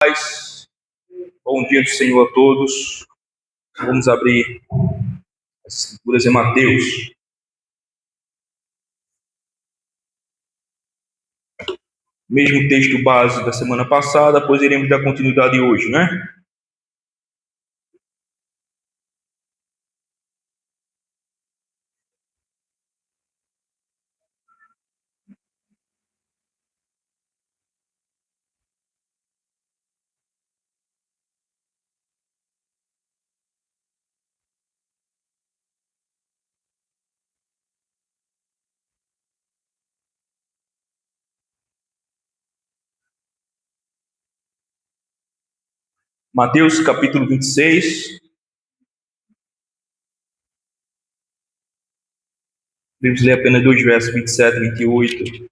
Paz. Bom dia do Senhor a todos. Vamos abrir as escrituras em Mateus. Mesmo texto base da semana passada, pois iremos dar continuidade hoje, né? Mateus capítulo 26. Vamos ler apenas dois versos, 27 e 28.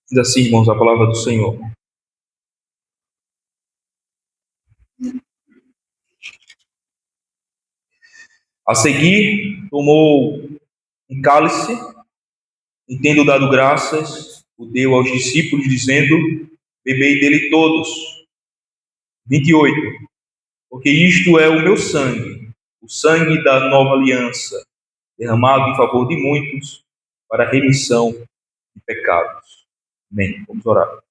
Diz assim, irmãos, a palavra do Senhor. A seguir, tomou um cálice e, tendo dado graças, o deu aos discípulos, dizendo: bebei dele todos. 28. Porque isto é o meu sangue, o sangue da nova aliança, derramado em favor de muitos, para a remissão de pecados. Amém. Vamos orar.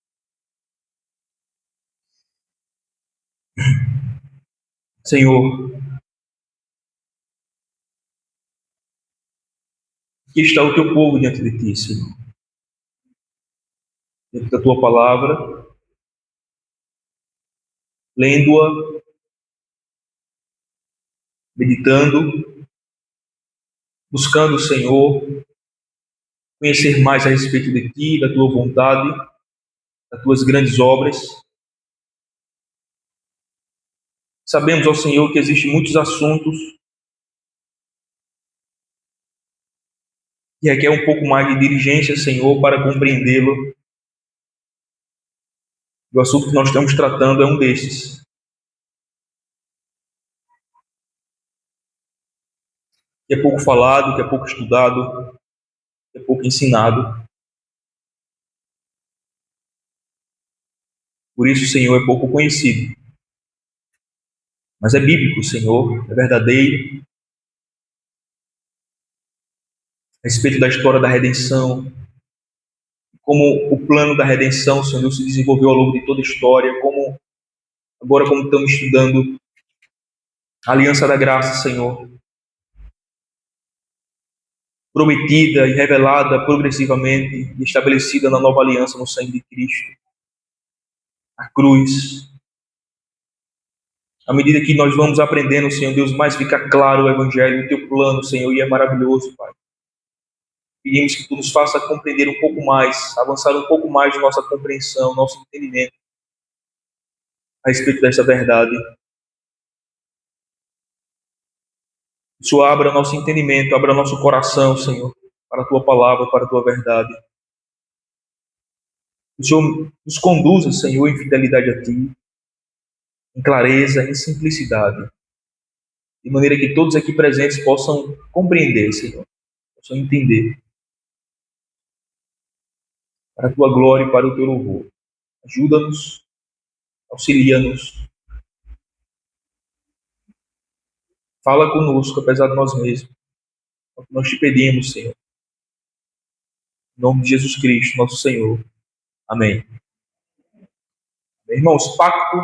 Senhor, aqui está o teu povo diante de ti, Senhor. Diante da tua palavra, lendo-a, meditando, buscando, Senhor, conhecer mais a respeito de ti, da tua vontade, das tuas grandes obras. Sabemos, ó Senhor, que existem muitos assuntos que requer um pouco mais de diligência, Senhor, para compreendê-lo. O assunto que nós estamos tratando é um desses. Que é pouco falado, que é pouco estudado, que é pouco ensinado. Por isso, Senhor, é pouco conhecido. Mas é bíblico, Senhor, é verdadeiro. A respeito da história da redenção, como o plano da redenção, Senhor, se desenvolveu ao longo de toda a história, como agora como estamos estudando a aliança da graça, Senhor, prometida e revelada progressivamente e estabelecida na nova aliança no sangue de Cristo, a cruz. À medida que nós vamos aprendendo, Senhor Deus, mais fica claro o Evangelho, o teu plano, Senhor, e é maravilhoso, Pai. Pedimos que Tu nos faça compreender um pouco mais, avançar um pouco mais de nossa compreensão, nosso entendimento a respeito dessa verdade. Que o Senhor abra nosso entendimento, abra nosso coração, Senhor, para a Tua palavra, para a Tua verdade. Que o Senhor nos conduza, Senhor, em fidelidade a Ti, em clareza, em simplicidade, de maneira que todos aqui presentes possam compreender, Senhor, possam entender, para a Tua glória e para o Teu louvor. Ajuda-nos, auxilia-nos, fala conosco, apesar de nós mesmos, é o que nós te pedimos, Senhor, em nome de Jesus Cristo, nosso Senhor. Amém. Irmãos, Pacto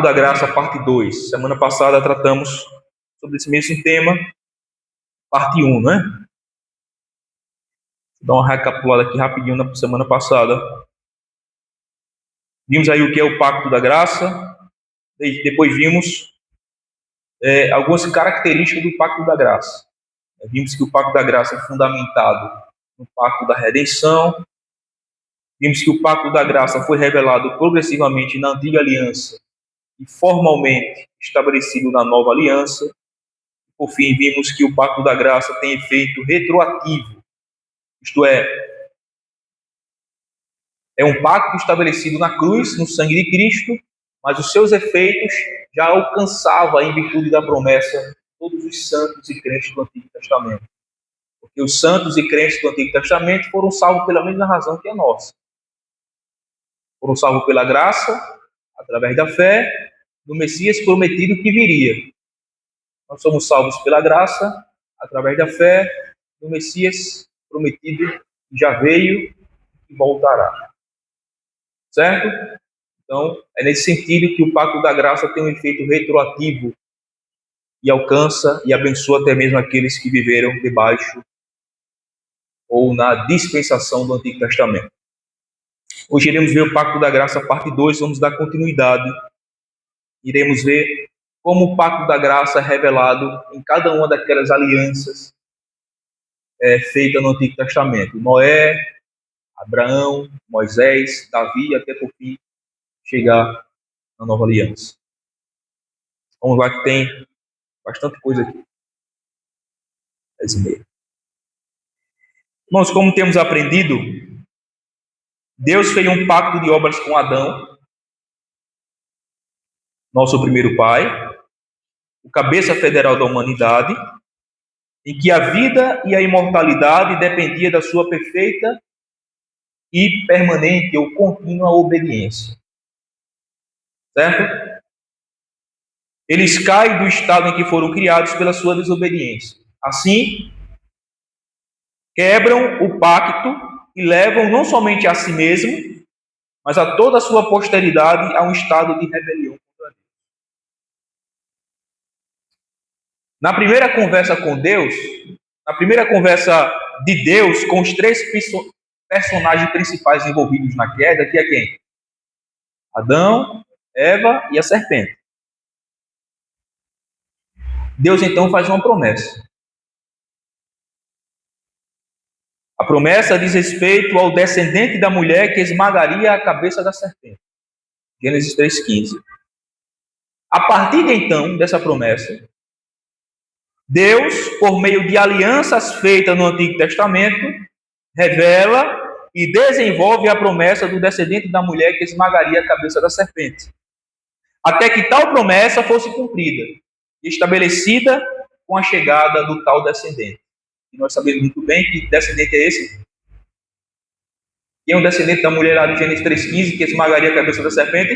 da Graça, parte 2. Semana passada tratamos sobre esse mesmo tema, parte 1, né? Vou dar uma recapitulada aqui rapidinho na semana passada. Vimos aí o que é o Pacto da Graça, depois vimos algumas características do Pacto da Graça. Vimos que o Pacto da Graça é fundamentado no Pacto da Redenção. Vimos que o Pacto da Graça foi revelado progressivamente na Antiga Aliança e formalmente estabelecido na nova aliança. Por fim, vimos que o pacto da graça tem efeito retroativo, isto é um pacto estabelecido na cruz, no sangue de Cristo, mas os seus efeitos já alcançava em virtude da promessa todos os santos e crentes do Antigo Testamento. Porque os santos e crentes do Antigo Testamento foram salvos pela mesma razão que a nossa. Foram salvos pela graça, através da fé, do Messias prometido que viria. Nós somos salvos pela graça, através da fé, do Messias prometido que já veio e voltará. Certo? Então, é nesse sentido que o pacto da graça tem um efeito retroativo e alcança e abençoa até mesmo aqueles que viveram debaixo ou na dispensação do Antigo Testamento. Hoje iremos ver o pacto da graça, parte 2, vamos dar continuidade. Iremos ver como o pacto da graça é revelado em cada uma daquelas alianças feitas no Antigo Testamento. Noé, Abraão, Moisés, Davi, até por fim chegar na nova aliança. Vamos lá que tem bastante coisa aqui. 10:30. Irmãos, como temos aprendido, Deus fez um pacto de obras com Adão, nosso primeiro pai, o cabeça federal da humanidade, em que a vida e a imortalidade dependia da sua perfeita e permanente ou contínua obediência. Certo? Eles caem do estado em que foram criados pela sua desobediência. Assim, quebram o pacto e levam não somente a si mesmo, mas a toda a sua posteridade a um estado de rebelião contra Deus. Na primeira conversa com Deus, na primeira conversa de Deus com os três personagens principais envolvidos na queda, que é quem? Adão, Eva e a serpente. Deus então faz uma promessa. A promessa diz respeito ao descendente da mulher que esmagaria a cabeça da serpente. Gênesis 3,15. A partir de então, dessa promessa, Deus, por meio de alianças feitas no Antigo Testamento, revela e desenvolve a promessa do descendente da mulher que esmagaria a cabeça da serpente. Até que tal promessa fosse cumprida e estabelecida com a chegada do tal descendente. E nós sabemos muito bem que descendente é esse. Quem é um descendente da mulher lá de Gênesis 3,15 que esmagaria a cabeça da serpente?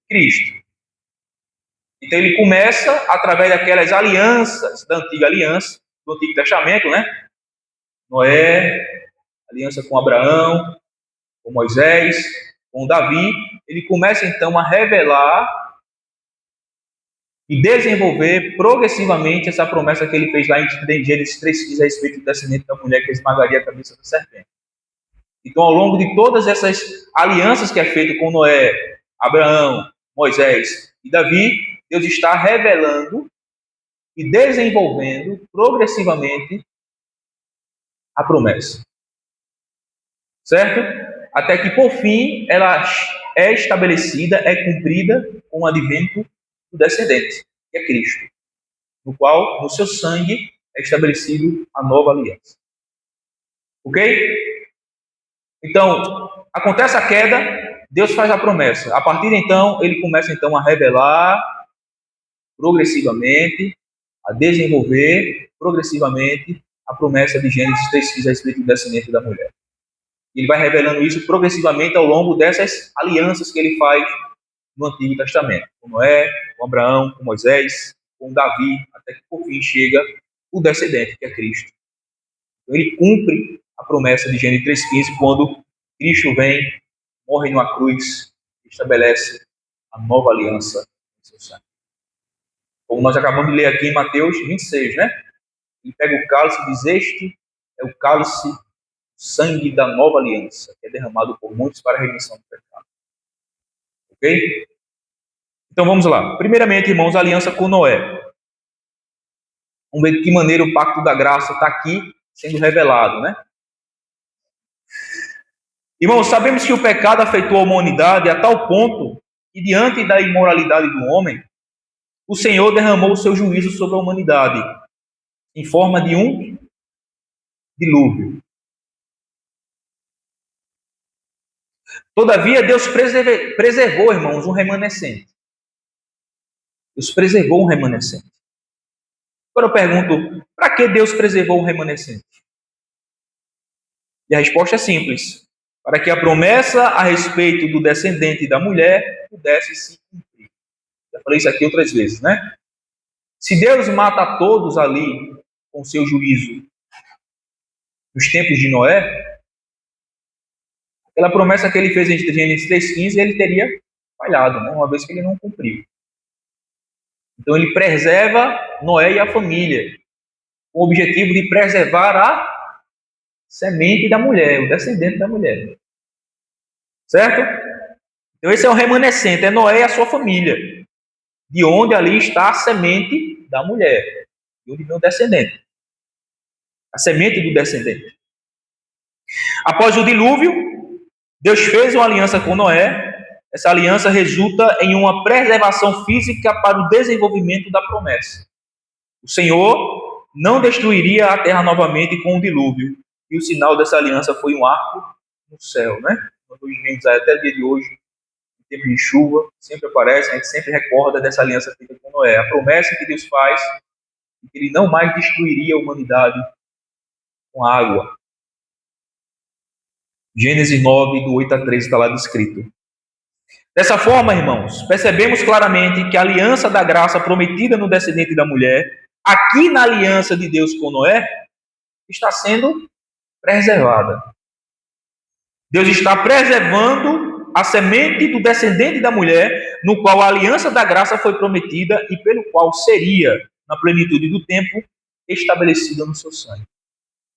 Cristo. Então ele começa através daquelas alianças da antiga aliança, do Antigo Testamento, né? Noé, aliança com Abraão, com Moisés, com Davi. Ele começa então a revelar e desenvolver progressivamente essa promessa que ele fez lá em Gênesis 3,15 a respeito do descendente da mulher que esmagaria a cabeça da serpente. Então, ao longo de todas essas alianças que é feito com Noé, Abraão, Moisés e Davi, Deus está revelando e desenvolvendo progressivamente a promessa. Certo? Até que, por fim, ela é estabelecida, é cumprida com o advento do descendente, que é Cristo, no qual, no seu sangue, é estabelecido a nova aliança. Ok? Então, acontece a queda, Deus faz a promessa. A partir de então, ele começa então a revelar progressivamente, a desenvolver progressivamente a promessa de Gênesis 3,15 a respeito do descendente da mulher. Ele vai revelando isso progressivamente ao longo dessas alianças que ele faz no Antigo Testamento, com Noé, com Abraão, com Moisés, com Davi, até que por fim chega o descendente, que é Cristo. Então, ele cumpre a promessa de Gênesis 3,15 quando Cristo vem, morre numa cruz, estabelece a nova aliança no seu sangue. Como nós acabamos de ler aqui em Mateus 26, né? Ele pega o cálice e diz: este é o cálice, sangue da nova aliança, que é derramado por muitos para a remissão do pecado. Ok? Então vamos lá. Primeiramente, irmãos, a aliança com Noé. Vamos ver de que maneira o pacto da graça está aqui sendo revelado, né? Irmãos, sabemos que o pecado afetou a humanidade a tal ponto que diante da imoralidade do homem, o Senhor derramou o seu juízo sobre a humanidade em forma de um dilúvio. Todavia, Deus preservou, irmãos, um remanescente. Deus preservou um remanescente. Agora eu pergunto, para que Deus preservou um remanescente? E a resposta é simples. Para que a promessa a respeito do descendente da mulher pudesse se cumprir. Já falei isso aqui outras vezes, né? Se Deus mata todos ali com seu juízo nos tempos de Noé, aquela promessa que ele fez em Gênesis 3,15, ele teria falhado, né? Uma vez que ele não cumpriu. Então ele preserva Noé e a família, com o objetivo de preservar a semente da mulher, o descendente da mulher. Certo? Então esse é o remanescente, é Noé e a sua família, de onde ali está a semente da mulher, de onde vem o descendente. A semente do descendente. Após o dilúvio, Deus fez uma aliança com Noé. Essa aliança resulta em uma preservação física para o desenvolvimento da promessa. O Senhor não destruiria a terra novamente com o dilúvio. E o sinal dessa aliança foi um arco no céu, né? Nós vemos até o dia de hoje, em tempo de chuva, sempre aparece, a gente sempre recorda dessa aliança feita com Noé. A promessa que Deus faz é que ele não mais destruiria a humanidade com água. Gênesis 9, do 8 a 13, está lá descrito. Dessa forma, irmãos, percebemos claramente que a aliança da graça prometida no descendente da mulher, aqui na aliança de Deus com Noé, está sendo preservada. Deus está preservando a semente do descendente da mulher, no qual a aliança da graça foi prometida e pelo qual seria, na plenitude do tempo, estabelecida no seu sangue.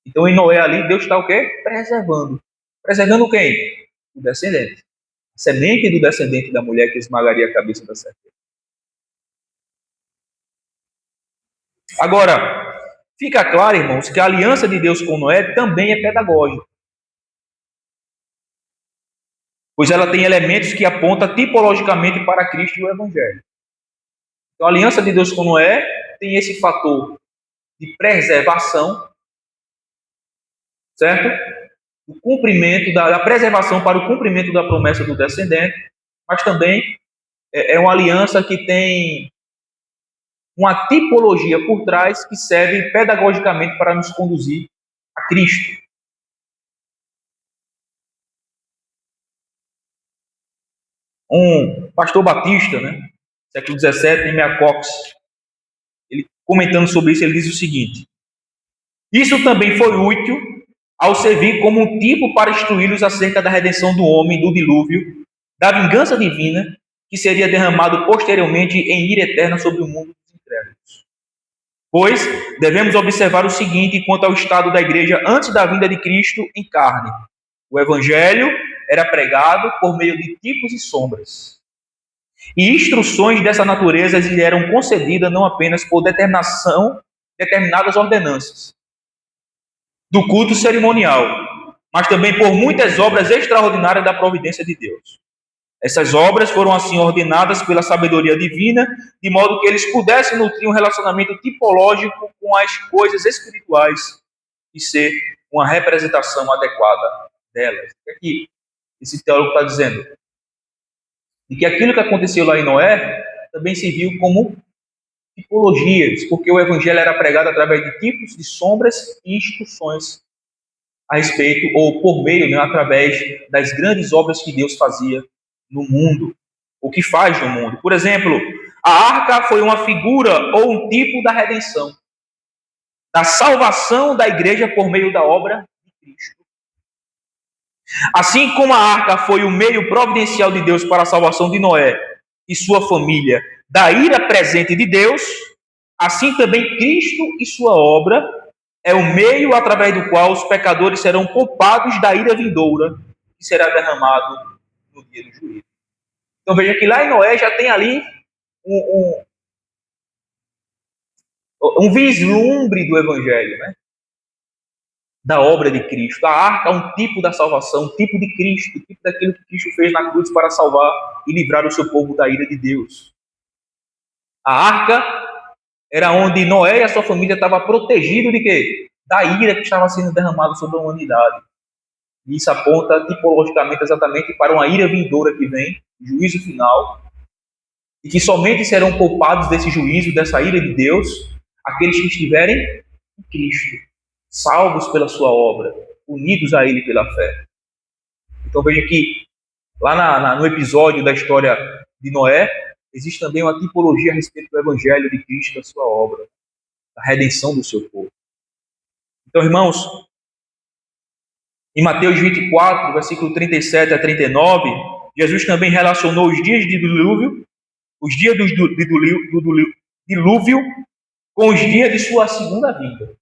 Então, em Noé ali, Deus está o quê? Preservando. Preservando quem? O descendente. A semente do descendente da mulher que esmagaria a cabeça da serpente. Agora, fica claro, irmãos, que a aliança de Deus com Noé também é pedagógica. Pois ela tem elementos que apontam tipologicamente para Cristo e o Evangelho. Então, a aliança de Deus com Noé tem esse fator de preservação, certo? O cumprimento da preservação para o cumprimento da promessa do descendente, mas também é uma aliança que tem uma tipologia por trás que serve pedagogicamente para nos conduzir a Cristo. Um pastor batista, né, século XVII, Nehemiah Cox, ele comentando sobre isso, ele diz o seguinte: isso também foi útil ao servir como um tipo para instruí-los acerca da redenção do homem do dilúvio, da vingança divina, que seria derramado posteriormente em ira eterna sobre o mundo dos incrédulos. Pois devemos observar o seguinte quanto ao estado da igreja antes da vinda de Cristo em carne. O evangelho era pregado por meio de tipos e sombras. E instruções dessa natureza lhe eram concedidas não apenas por determinadas ordenanças do culto cerimonial, mas também por muitas obras extraordinárias da providência de Deus. Essas obras foram assim ordenadas pela sabedoria divina, de modo que eles pudessem nutrir um relacionamento tipológico com as coisas espirituais e ser uma representação adequada delas. O que aqui esse teólogo está dizendo? E que aquilo que aconteceu lá em Noé também serviu como tipologias, porque o evangelho era pregado através de tipos, de sombras e instruções a respeito, ou por meio, né, através das grandes obras que Deus fazia no mundo, o que faz no mundo. Por exemplo, a arca foi uma figura ou um tipo da redenção, da salvação da igreja por meio da obra de Cristo. Assim como a arca foi o meio providencial de Deus para a salvação de Noé e sua família da ira presente de Deus, assim também Cristo e sua obra é o meio através do qual os pecadores serão poupados da ira vindoura que será derramado no dia do juízo. Então veja que lá em Noé já tem ali um vislumbre do evangelho, né? Da obra de Cristo. A arca é um tipo da salvação, um tipo de Cristo, um tipo daquilo que Cristo fez na cruz para salvar e livrar o seu povo da ira de Deus. A arca era onde Noé e a sua família estavam protegidos de quê? Da ira que estava sendo derramada sobre a humanidade. E isso aponta tipologicamente exatamente para uma ira vindoura que vem, juízo final, e que somente serão poupados desse juízo, dessa ira de Deus, aqueles que estiverem em Cristo, salvos pela sua obra, unidos a Ele pela fé. Então veja que lá no episódio da história de Noé, existe também uma tipologia a respeito do Evangelho de Cristo, da sua obra, da redenção do seu povo. Então, irmãos, em Mateus 24, versículo 37 a 39, Jesus também relacionou os dias de dilúvio, os dias do dilúvio, com os dias de sua segunda vinda.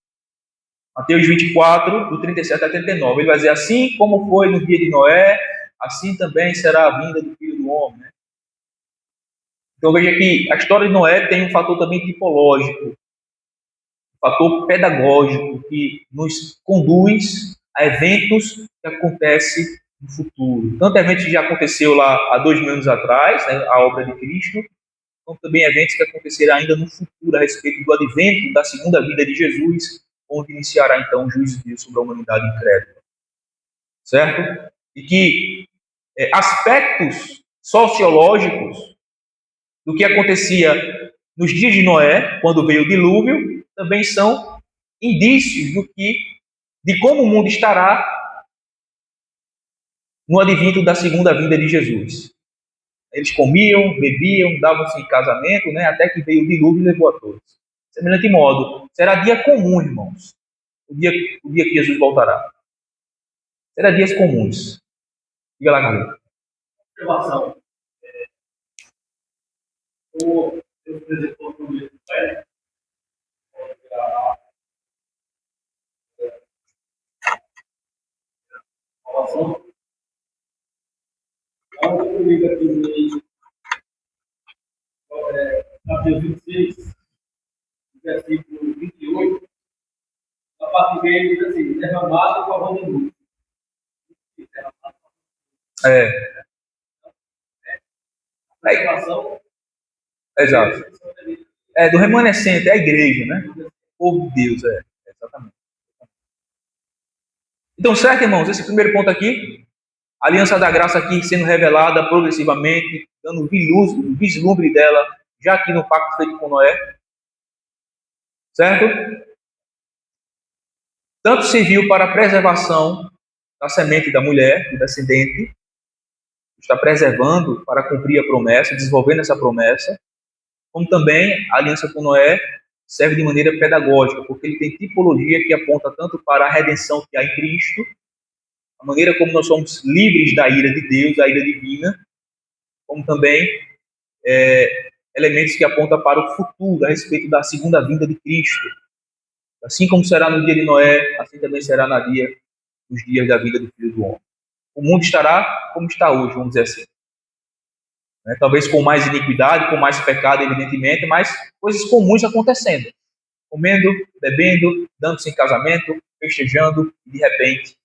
Mateus 24, do 37 a 39. Ele vai dizer, assim como foi no dia de Noé, assim também será a vinda do Filho do Homem. Né? Então veja que a história de Noé tem um fator também tipológico, um fator pedagógico, que nos conduz a eventos que acontecem no futuro. Tanto eventos que já aconteceu lá há 2000 anos atrás, né, a obra de Cristo, como também eventos que acontecerão ainda no futuro a respeito do advento da segunda vinda de Jesus, onde iniciará então o juízo de Deus sobre a humanidade incrédula. Certo? E que aspectos sociológicos do que acontecia nos dias de Noé, quando veio o dilúvio, também são indícios de como o mundo estará no advento da segunda vinda de Jesus. Eles comiam, bebiam, davam-se em casamento, né, até que veio o dilúvio e levou a todos. Semelhante modo, será dia comum, irmãos, o dia que Jesus voltará. Será dias comuns. Diga lá, Carlos. Observação. O Deus apresentou para o mesmo pé. Observação. Algo comigo aqui no Mateus 26, versículo 28, a parte B diz assim, derramado com a mão de luz. Observação. Exato. Do remanescente, é a igreja, né? O povo de Deus, exatamente. Então, certo, irmãos, esse primeiro ponto aqui, a aliança da graça aqui sendo revelada progressivamente, dando vislumbre dela, já aqui no pacto feito com Noé. Certo? Tanto serviu para a preservação da semente da mulher, do descendente, está preservando para cumprir a promessa, desenvolvendo essa promessa, como também a aliança com Noé serve de maneira pedagógica, porque ele tem tipologia que aponta tanto para a redenção que há em Cristo, a maneira como nós somos livres da ira de Deus, da ira divina, como também elementos que apontam para o futuro, a respeito da segunda vinda de Cristo. Assim como será no dia de Noé, assim também será nos dias da vida do Filho do Homem. O mundo estará como está hoje, vamos dizer assim. Talvez com mais iniquidade, com mais pecado, evidentemente, mas coisas comuns acontecendo. Comendo, bebendo, dando-se em casamento, festejando, e de repente,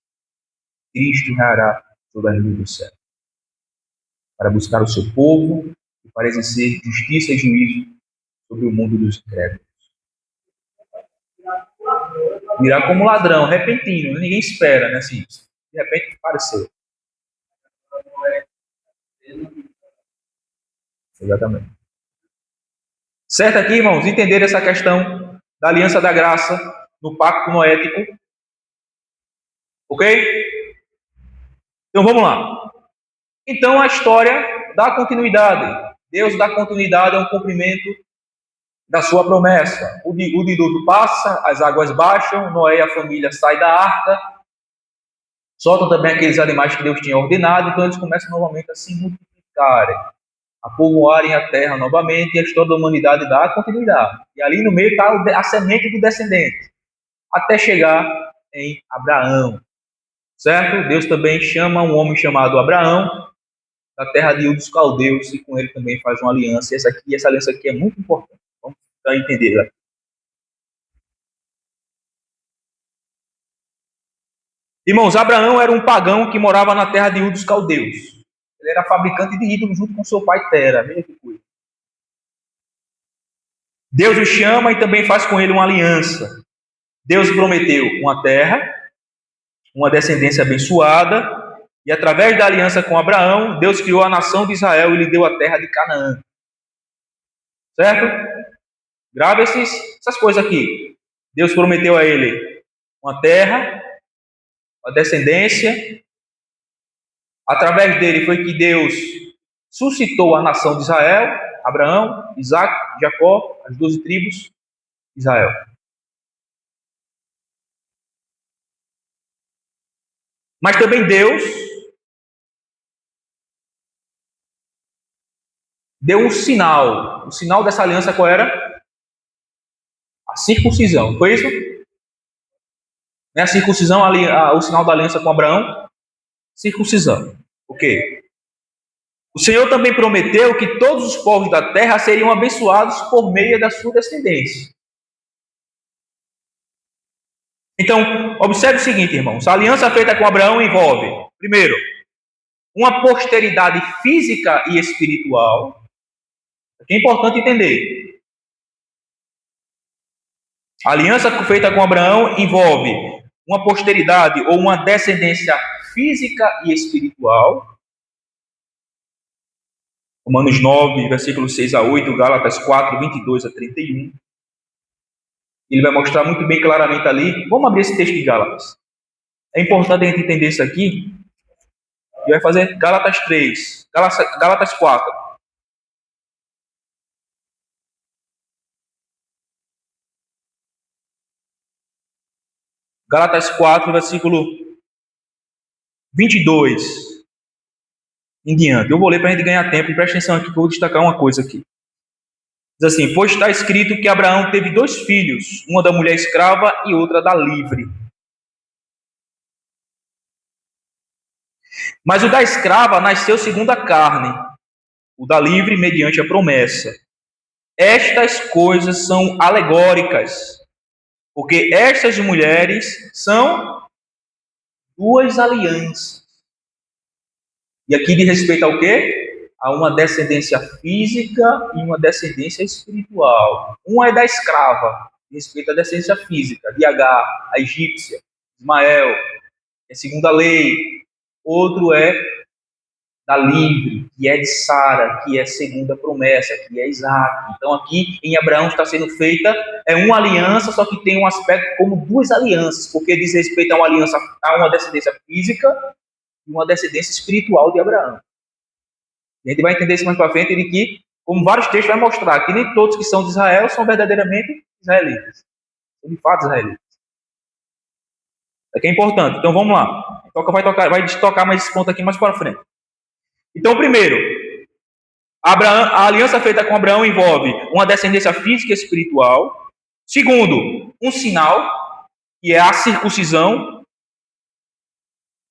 Cristo reinará sobre as nuvens do céu. Para buscar o seu povo e para exercer justiça e juízo sobre o mundo dos incrédulos. Virá como ladrão, repentino, ninguém espera, né? Assim, de repente apareceu. Exatamente. Certo aqui, irmãos, entender essa questão da aliança da graça no pacto noético. Ok? Então vamos lá. Então a história dá continuidade. Deus dá continuidade ao cumprimento da sua promessa. O dilúvio passa, as águas baixam, Noé e a família saem da arca, soltam também aqueles animais que Deus tinha ordenado, então eles começam novamente a se multiplicarem, a povoarem a terra novamente, e a história da humanidade dá continuidade. E ali no meio está a semente do descendente, até chegar em Abraão. Certo? Deus também chama um homem chamado Abraão, da terra de Ur dos Caldeus, e com ele também faz uma aliança. E essa aliança aqui é muito importante. Vamos tentar entender aqui. Irmãos, Abraão era um pagão que morava na terra de Ur dos Caldeus. Ele era fabricante de ídolos junto com seu pai Tera. Veja que coisa. Deus o chama e também faz com ele uma aliança. Deus prometeu uma terra, uma descendência abençoada, e através da aliança com Abraão, Deus criou a nação de Israel e lhe deu a terra de Canaã. Certo? Grava essas coisas aqui. Deus prometeu a ele uma terra, uma descendência. Através dele foi que Deus suscitou a nação de Israel, Abraão, Isaac, Jacó, as 12 tribos de Israel. Mas também Deus deu um sinal. O sinal dessa aliança qual era? A circuncisão. Foi isso? Não é a circuncisão, o sinal da aliança com Abraão? Circuncisão. Ok. O Senhor também prometeu que todos os povos da terra seriam abençoados por meio da sua descendência. Então, observe o seguinte, irmãos. A aliança feita com Abraão envolve, primeiro, uma posteridade física e espiritual. É importante entender. A aliança feita com Abraão envolve uma posteridade ou uma descendência física e espiritual. Romanos 9, versículos 6 a 8, Gálatas 4, 22 a 31. Ele vai mostrar muito bem claramente ali. Vamos abrir esse texto de Gálatas. É importante a gente entender isso aqui. E vai fazer Gálatas 3, Gálatas 4. Gálatas 4, versículo 22 em diante. Eu vou ler para a gente ganhar tempo. Presta atenção aqui que eu vou destacar uma coisa aqui. Diz assim: pois está escrito que Abraão teve 2 filhos, uma da mulher escrava e outra da livre. Mas o da escrava nasceu segundo a carne, o da livre mediante a promessa. Estas coisas são alegóricas, porque estas mulheres são 2 alianças. E aqui diz respeito ao quê? A uma descendência física e uma descendência espiritual. Uma é da escrava, respeito à descendência física, de Agar, a egípcia, Ismael, é segundo a lei. Outro é da livre, que é de Sara, que é segundo a promessa, que é Isaac. Então aqui em Abraão está sendo feita uma aliança, só que tem um aspecto como 2 alianças, porque diz respeito a uma aliança, a uma descendência física e uma descendência espiritual de Abraão. A gente vai entender isso mais para frente, de que, como vários textos vai mostrar, que nem todos que são de Israel são verdadeiramente israelitas. São de fato israelitas. Isso aqui é importante. Então vamos lá. Vai destacar mais esse ponto aqui mais para frente. Então, primeiro, a aliança feita com Abraão envolve uma descendência física e espiritual. Segundo, um sinal, que é a circuncisão,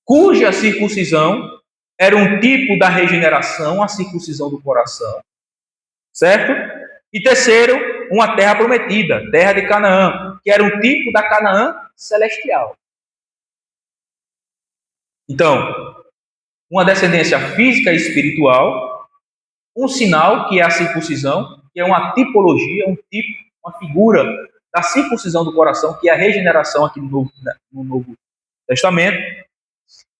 cuja circuncisão era um tipo da regeneração, a circuncisão do coração. Certo? E terceiro, uma terra prometida, terra de Canaã, que era um tipo da Canaã celestial. Então, uma descendência física e espiritual, um sinal, que é a circuncisão, que é uma tipologia, um tipo, uma figura da circuncisão do coração, que é a regeneração aqui no Novo Testamento.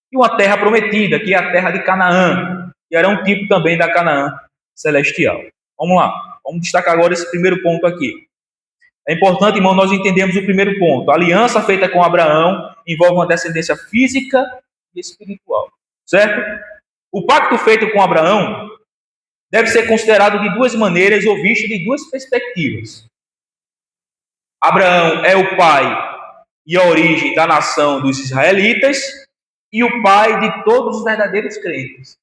E uma terra prometida, que é a terra de Canaã, que era um tipo também da Canaã celestial. Vamos lá, vamos destacar agora esse primeiro ponto aqui. É importante, irmão, nós entendemos o primeiro ponto. A aliança feita com Abraão envolve uma descendência física e espiritual, certo? O pacto feito com Abraão deve ser considerado de 2 maneiras ou visto de 2 perspectivas. Abraão é o pai e a origem da nação dos israelitas, e o pai de todos os verdadeiros crentes.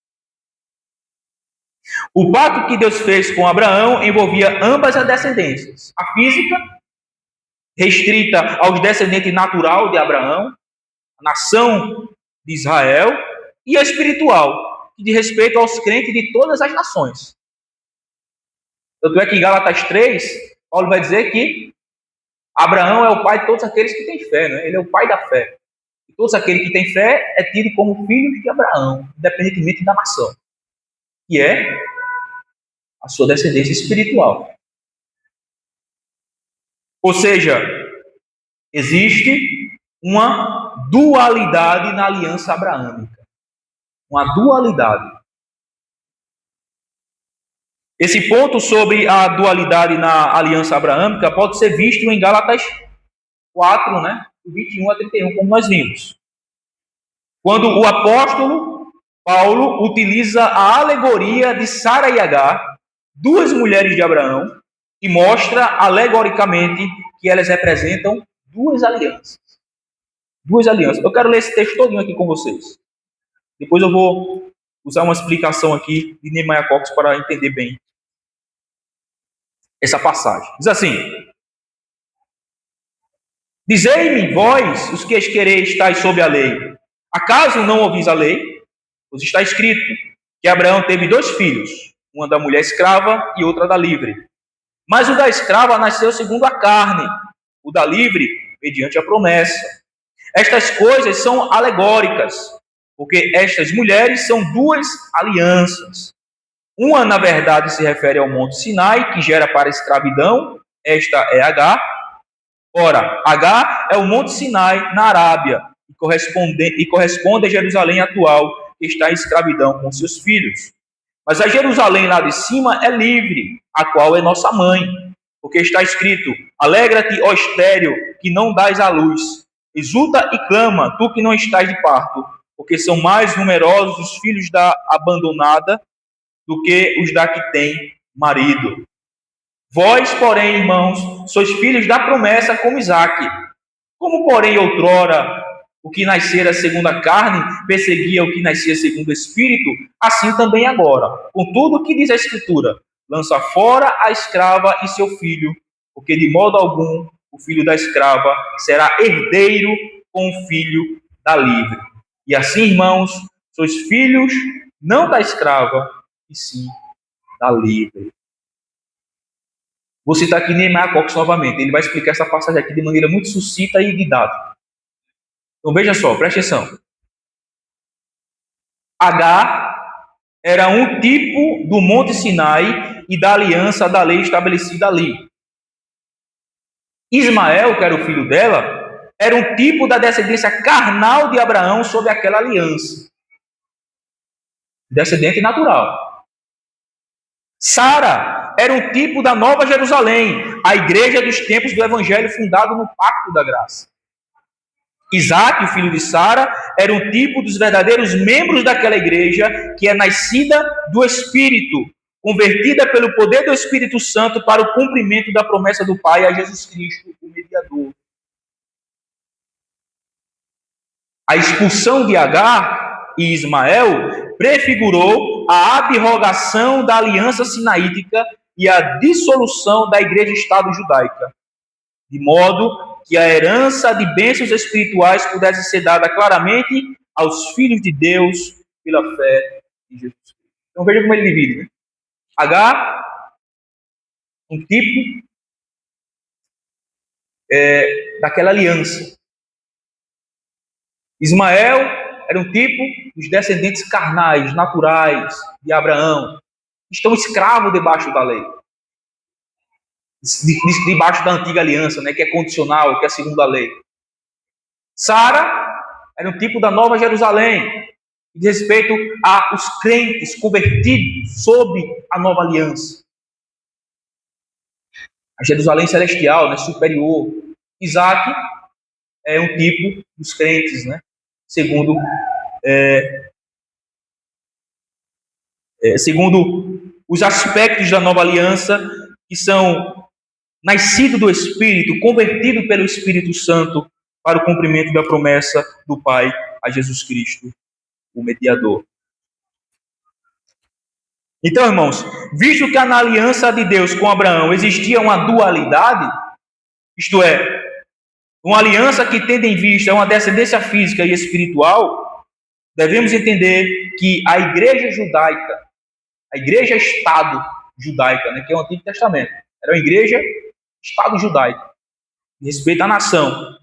O pacto que Deus fez com Abraão envolvia ambas as descendências. A física, restrita aos descendentes natural de Abraão, a nação de Israel, e a espiritual, que diz respeito aos crentes de todas as nações. Tanto é que em Gálatas 3, Paulo vai dizer que Abraão é o pai de todos aqueles que têm fé, né? Ele é o pai da fé. Todos aqueles que têm fé é tido como filhos de Abraão, independentemente da nação. que é a sua descendência espiritual. Ou seja, existe uma dualidade na aliança abraâmica. Uma dualidade. Esse ponto sobre a dualidade na aliança abraâmica pode ser visto em Gálatas 4, né? 21 a 31, como nós vimos. Quando o apóstolo Paulo utiliza a alegoria de Sara e Agar, duas mulheres de Abraão, e mostra alegoricamente que elas representam duas alianças. Duas alianças. Eu quero ler esse texto todinho aqui com vocês. Depois eu vou usar uma explicação aqui de Nehemiah Cox para entender bem essa passagem. Diz assim: Dizei-me, vós, os que quereis estáis sob a lei, acaso não ouvis a lei? Pois está escrito que Abraão teve 2 filhos, uma da mulher escrava e outra da livre. Mas o da escrava nasceu segundo a carne, o da livre, mediante a promessa. Estas coisas são alegóricas, porque estas mulheres são 2 alianças. Uma, na verdade, se refere ao Monte Sinai, que gera para a escravidão. Esta é Agar. Ora, Agar é o Monte Sinai, na Arábia, e corresponde a Jerusalém atual, que está em escravidão com seus filhos. Mas a Jerusalém lá de cima é livre, a qual é nossa mãe. Porque está escrito: Alegra-te, ó estéril, que não dás à luz. Exulta e clama, tu que não estás de parto, porque são mais numerosos os filhos da abandonada do que os da que tem marido. Vós, porém, irmãos, sois filhos da promessa como Isaque. Como, porém, outrora o que nascera segundo a carne perseguia o que nascia segundo o Espírito, assim também agora. Contudo, o que diz a Escritura? Lança fora a escrava e seu filho, porque de modo algum o filho da escrava será herdeiro com o filho da livre. E assim, irmãos, sois filhos não da escrava, e sim da livre. Vou citar aqui Nehemiah Cox novamente. Ele vai explicar essa passagem aqui de maneira muito sucinta e didática. Então veja só, preste atenção. Agar era um tipo do Monte Sinai e da aliança da lei estabelecida ali. Ismael, que era o filho dela, era um tipo da descendência carnal de Abraão sob aquela aliança. Descendente natural. Sara era um tipo da Nova Jerusalém, a igreja dos tempos do Evangelho fundado no Pacto da Graça. Isaac, o filho de Sara, era um tipo dos verdadeiros membros daquela igreja que é nascida do Espírito, convertida pelo poder do Espírito Santo para o cumprimento da promessa do Pai a Jesus Cristo, o mediador. A expulsão de Agar e Ismael prefigurou a abrogação da aliança sinaítica e a dissolução da igreja-estado judaica, de modo que a herança de bênçãos espirituais pudesse ser dada claramente aos filhos de Deus pela fé em Jesus Cristo. Então veja como ele divide, né? Agar, um tipo daquela aliança. Ismael era um tipo dos descendentes carnais, naturais de Abraão, que estão escravos debaixo da lei. Debaixo da antiga aliança, né, que é condicional, que é segundo a lei. Sara era um tipo da Nova Jerusalém, diz respeito aos crentes convertidos sob a nova aliança. A Jerusalém celestial, né, superior. Isaac é um tipo dos crentes, né, segundo os aspectos da nova aliança, que são nascido do Espírito, convertido pelo Espírito Santo para o cumprimento da promessa do Pai a Jesus Cristo, o mediador. Então, irmãos, visto que na aliança de Deus com Abraão existia uma dualidade, isto é, uma aliança que tendo em vista uma descendência física e espiritual, devemos entender que a igreja judaica, a igreja-estado judaica, né, que é o Antigo Testamento, era uma igreja-estado judaico, de respeito à nação,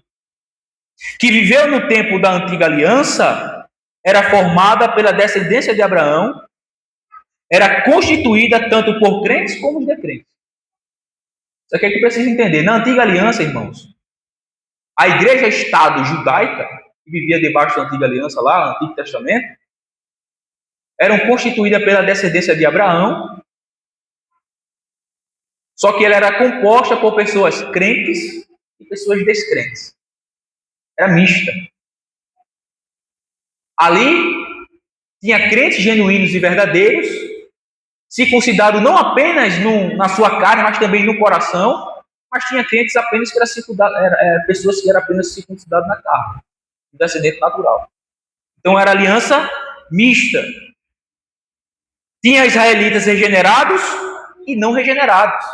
que viveu no tempo da antiga aliança, era formada pela descendência de Abraão, era constituída tanto por crentes como os descrentes. Isso aqui é que precisa entender. Na antiga aliança, irmãos, a igreja-estado judaica, que vivia debaixo da antiga aliança lá, no Antigo Testamento, eram constituídas pela descendência de Abraão, só que ela era composta por pessoas crentes e pessoas descrentes. Era mista. Ali tinha crentes genuínos e verdadeiros, circuncidados não apenas na sua carne, mas também no coração, mas tinha crentes apenas que eram pessoas que eram apenas circuncidadas na carne, descendente natural. Então era aliança mista. Tinha israelitas regenerados e não regenerados.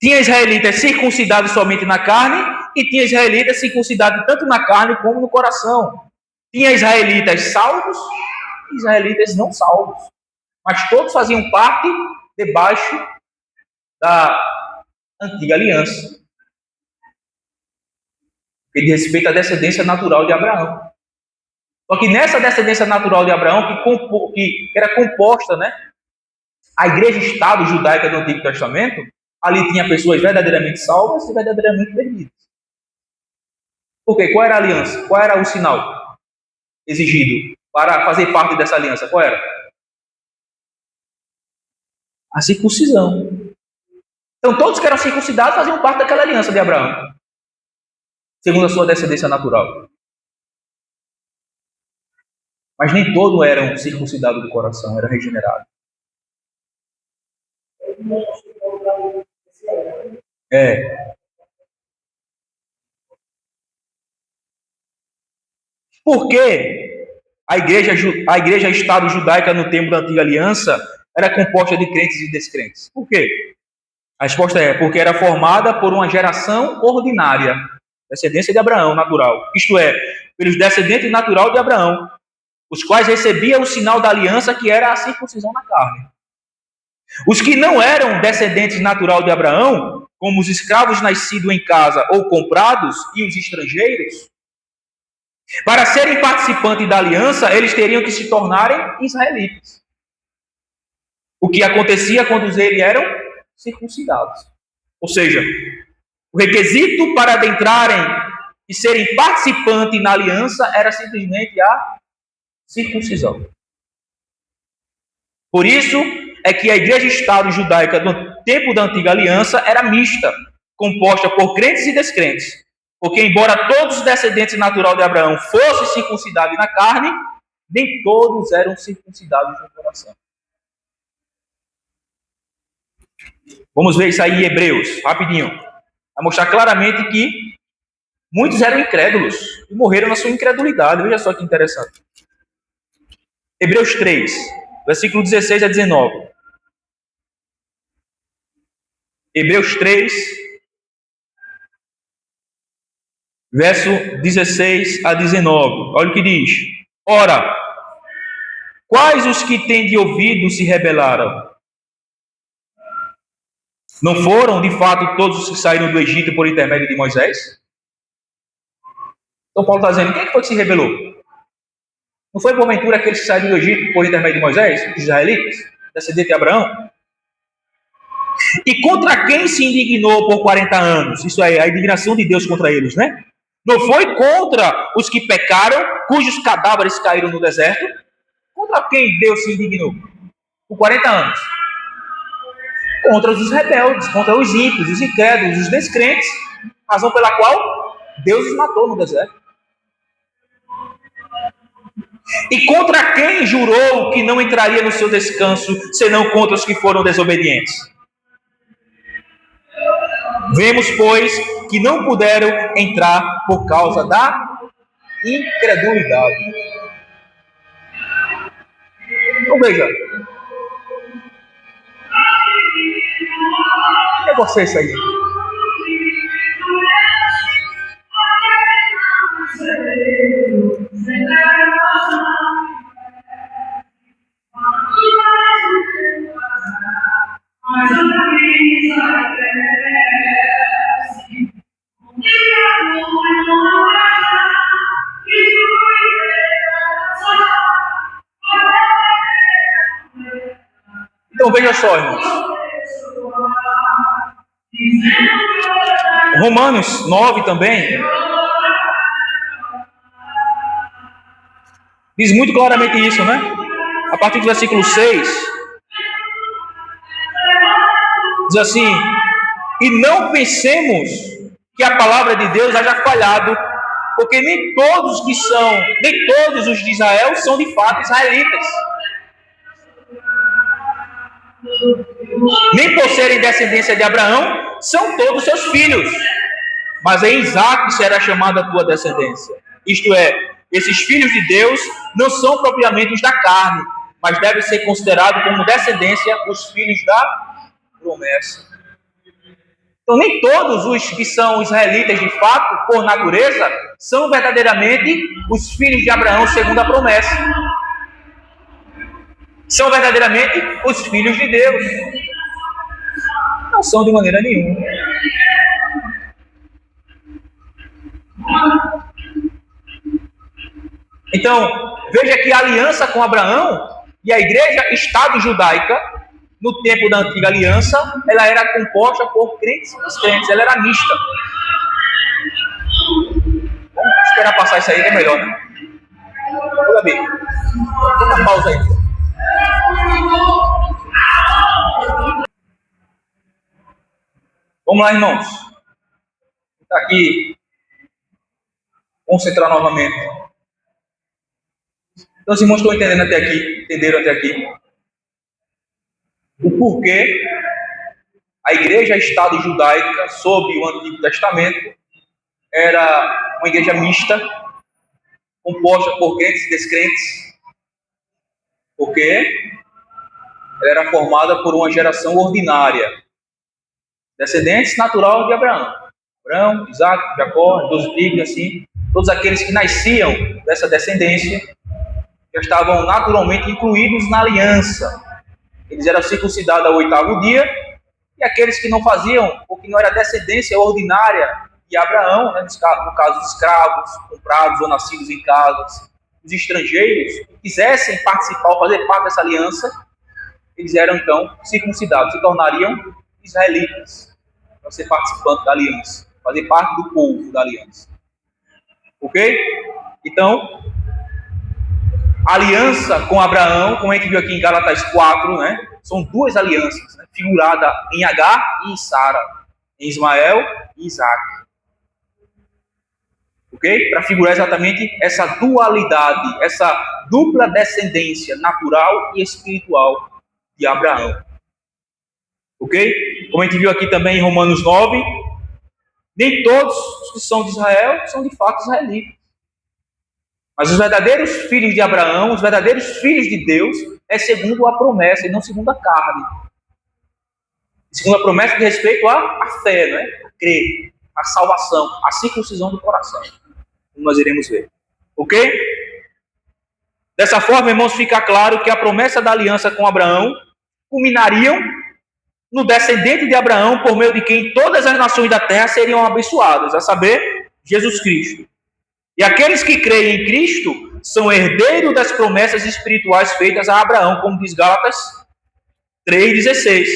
Tinha israelitas circuncidados somente na carne e tinha israelitas circuncidados tanto na carne como no coração. Tinha israelitas salvos e israelitas não salvos. Mas todos faziam parte debaixo da antiga aliança. Que diz respeito à descendência natural de Abraão. Só que nessa descendência natural de Abraão, que era composta, né, a igreja-estado judaica do Antigo Testamento, ali tinha pessoas verdadeiramente salvas e verdadeiramente perdidas. Por quê? Qual era a aliança? Qual era o sinal exigido para fazer parte dessa aliança? Qual era? A circuncisão. Então todos que eram circuncidados faziam parte daquela aliança de Abraão, segundo a sua descendência natural. Mas nem todos eram circuncidados do coração, eram regenerados. Por que a igreja-estado judaica no tempo da antiga aliança era composta de crentes e descrentes? Por quê? A resposta é porque era formada por uma geração ordinária, descendência de Abraão, natural. Isto é, pelos descendentes natural de Abraão, os quais recebiam o sinal da aliança que era a circuncisão na carne. Os que não eram descendentes natural de Abraão, como os escravos nascidos em casa ou comprados e os estrangeiros, para serem participantes da aliança, eles teriam que se tornarem israelitas. O que acontecia quando eles eram circuncidados. Ou seja, o requisito para adentrarem e serem participantes na aliança era simplesmente a circuncisão. Por isso é que a igreja-estado judaica do tempo da antiga aliança era mista, composta por crentes e descrentes. Porque embora todos os descendentes natural de Abraão fossem circuncidados na carne, nem todos eram circuncidados no coração. Vamos ver isso aí em Hebreus, rapidinho. Vai mostrar claramente que muitos eram incrédulos e morreram na sua incredulidade. Veja só que interessante. Hebreus 3, versículo 16 a 19. Hebreus 3, verso 16 a 19. Olha o que diz. Ora, quais os que têm de ouvido se rebelaram? Não foram, de fato, todos os que saíram do Egito por intermédio de Moisés? Então Paulo está dizendo, quem foi que se rebelou? Não foi porventura aqueles que saíram do Egito por intermédio de Moisés, os israelitas, descendente de Abraão? E contra quem se indignou por 40 anos? Isso é a indignação de Deus contra eles, né? Não foi contra os que pecaram, cujos cadáveres caíram no deserto? Contra quem Deus se indignou? Por 40 anos. Contra os rebeldes, contra os ímpios, os incrédulos, os descrentes, razão pela qual Deus os matou no deserto. E contra quem jurou que não entraria no seu descanso, senão contra os que foram desobedientes? Vemos, pois, que não puderam entrar por causa da incredulidade. Então veja. O que é você isso aí? veja só, irmãos. Romanos 9 também diz muito claramente isso, né? A partir do versículo 6, diz assim: e não pensemos que a palavra de Deus haja falhado, porque nem todos os de Israel são de fato israelitas. Nem por serem descendência de Abraão, são todos seus filhos. Mas em Isaque será chamada a tua descendência. Isto é, esses filhos de Deus não são propriamente os da carne, mas devem ser considerados como descendência os filhos da promessa. Então, nem todos os que são israelitas de fato, por natureza, são verdadeiramente os filhos de Abraão segundo a promessa. São verdadeiramente os filhos de Deus. Não são de maneira nenhuma. Então, veja que a aliança com Abraão e a igreja Estado judaica, no tempo da antiga aliança, ela era composta por crentes e descrentes, ela era mista. Vamos esperar passar isso aí que é melhor, né? Ô, Gabi, vou dar pausa aí. Vamos lá, irmãos. Está aqui. Concentrar novamente. Então, os irmãos estão entendendo até aqui, entenderam até aqui o porquê a igreja Estado judaica, sob o Antigo Testamento, era uma igreja mista, composta por crentes e descrentes, porque ela era formada por uma geração ordinária, descendentes natural de Abraão. Abraão, Isaac, Jacó, 12 tribos, assim, todos aqueles que nasciam dessa descendência já estavam naturalmente incluídos na aliança. Eles eram circuncidados ao 8º dia, e aqueles que não faziam, ou que não era descendência ordinária de Abraão, né, no caso os escravos, comprados ou nascidos em casas, os estrangeiros, que quisessem participar ou fazer parte dessa aliança, eles eram então circuncidados, se tornariam israelitas, para ser participante da aliança, fazer parte do povo da aliança. Ok? Então, a aliança com Abraão, como a gente viu aqui em Gálatas 4, né, são duas alianças, né, figurada em Agar e em Sara, em Ismael e Isaac. Ok? Para figurar exatamente essa dualidade, essa dupla descendência natural e espiritual de Abraão. Ok? Como a gente viu aqui também em Romanos 9, nem todos os que são de Israel são de fato israelitas. Mas os verdadeiros filhos de Abraão, os verdadeiros filhos de Deus, é segundo a promessa e não segundo a carne. Segundo a promessa de respeito à fé, né? A crer, a salvação, a circuncisão do coração. Como nós iremos ver. Ok? Dessa forma, irmãos, fica claro que a promessa da aliança com Abraão culminariam no descendente de Abraão, por meio de quem todas as nações da terra seriam abençoadas, a saber, Jesus Cristo. E aqueles que creem em Cristo são herdeiros das promessas espirituais feitas a Abraão, como diz Gálatas 3,16.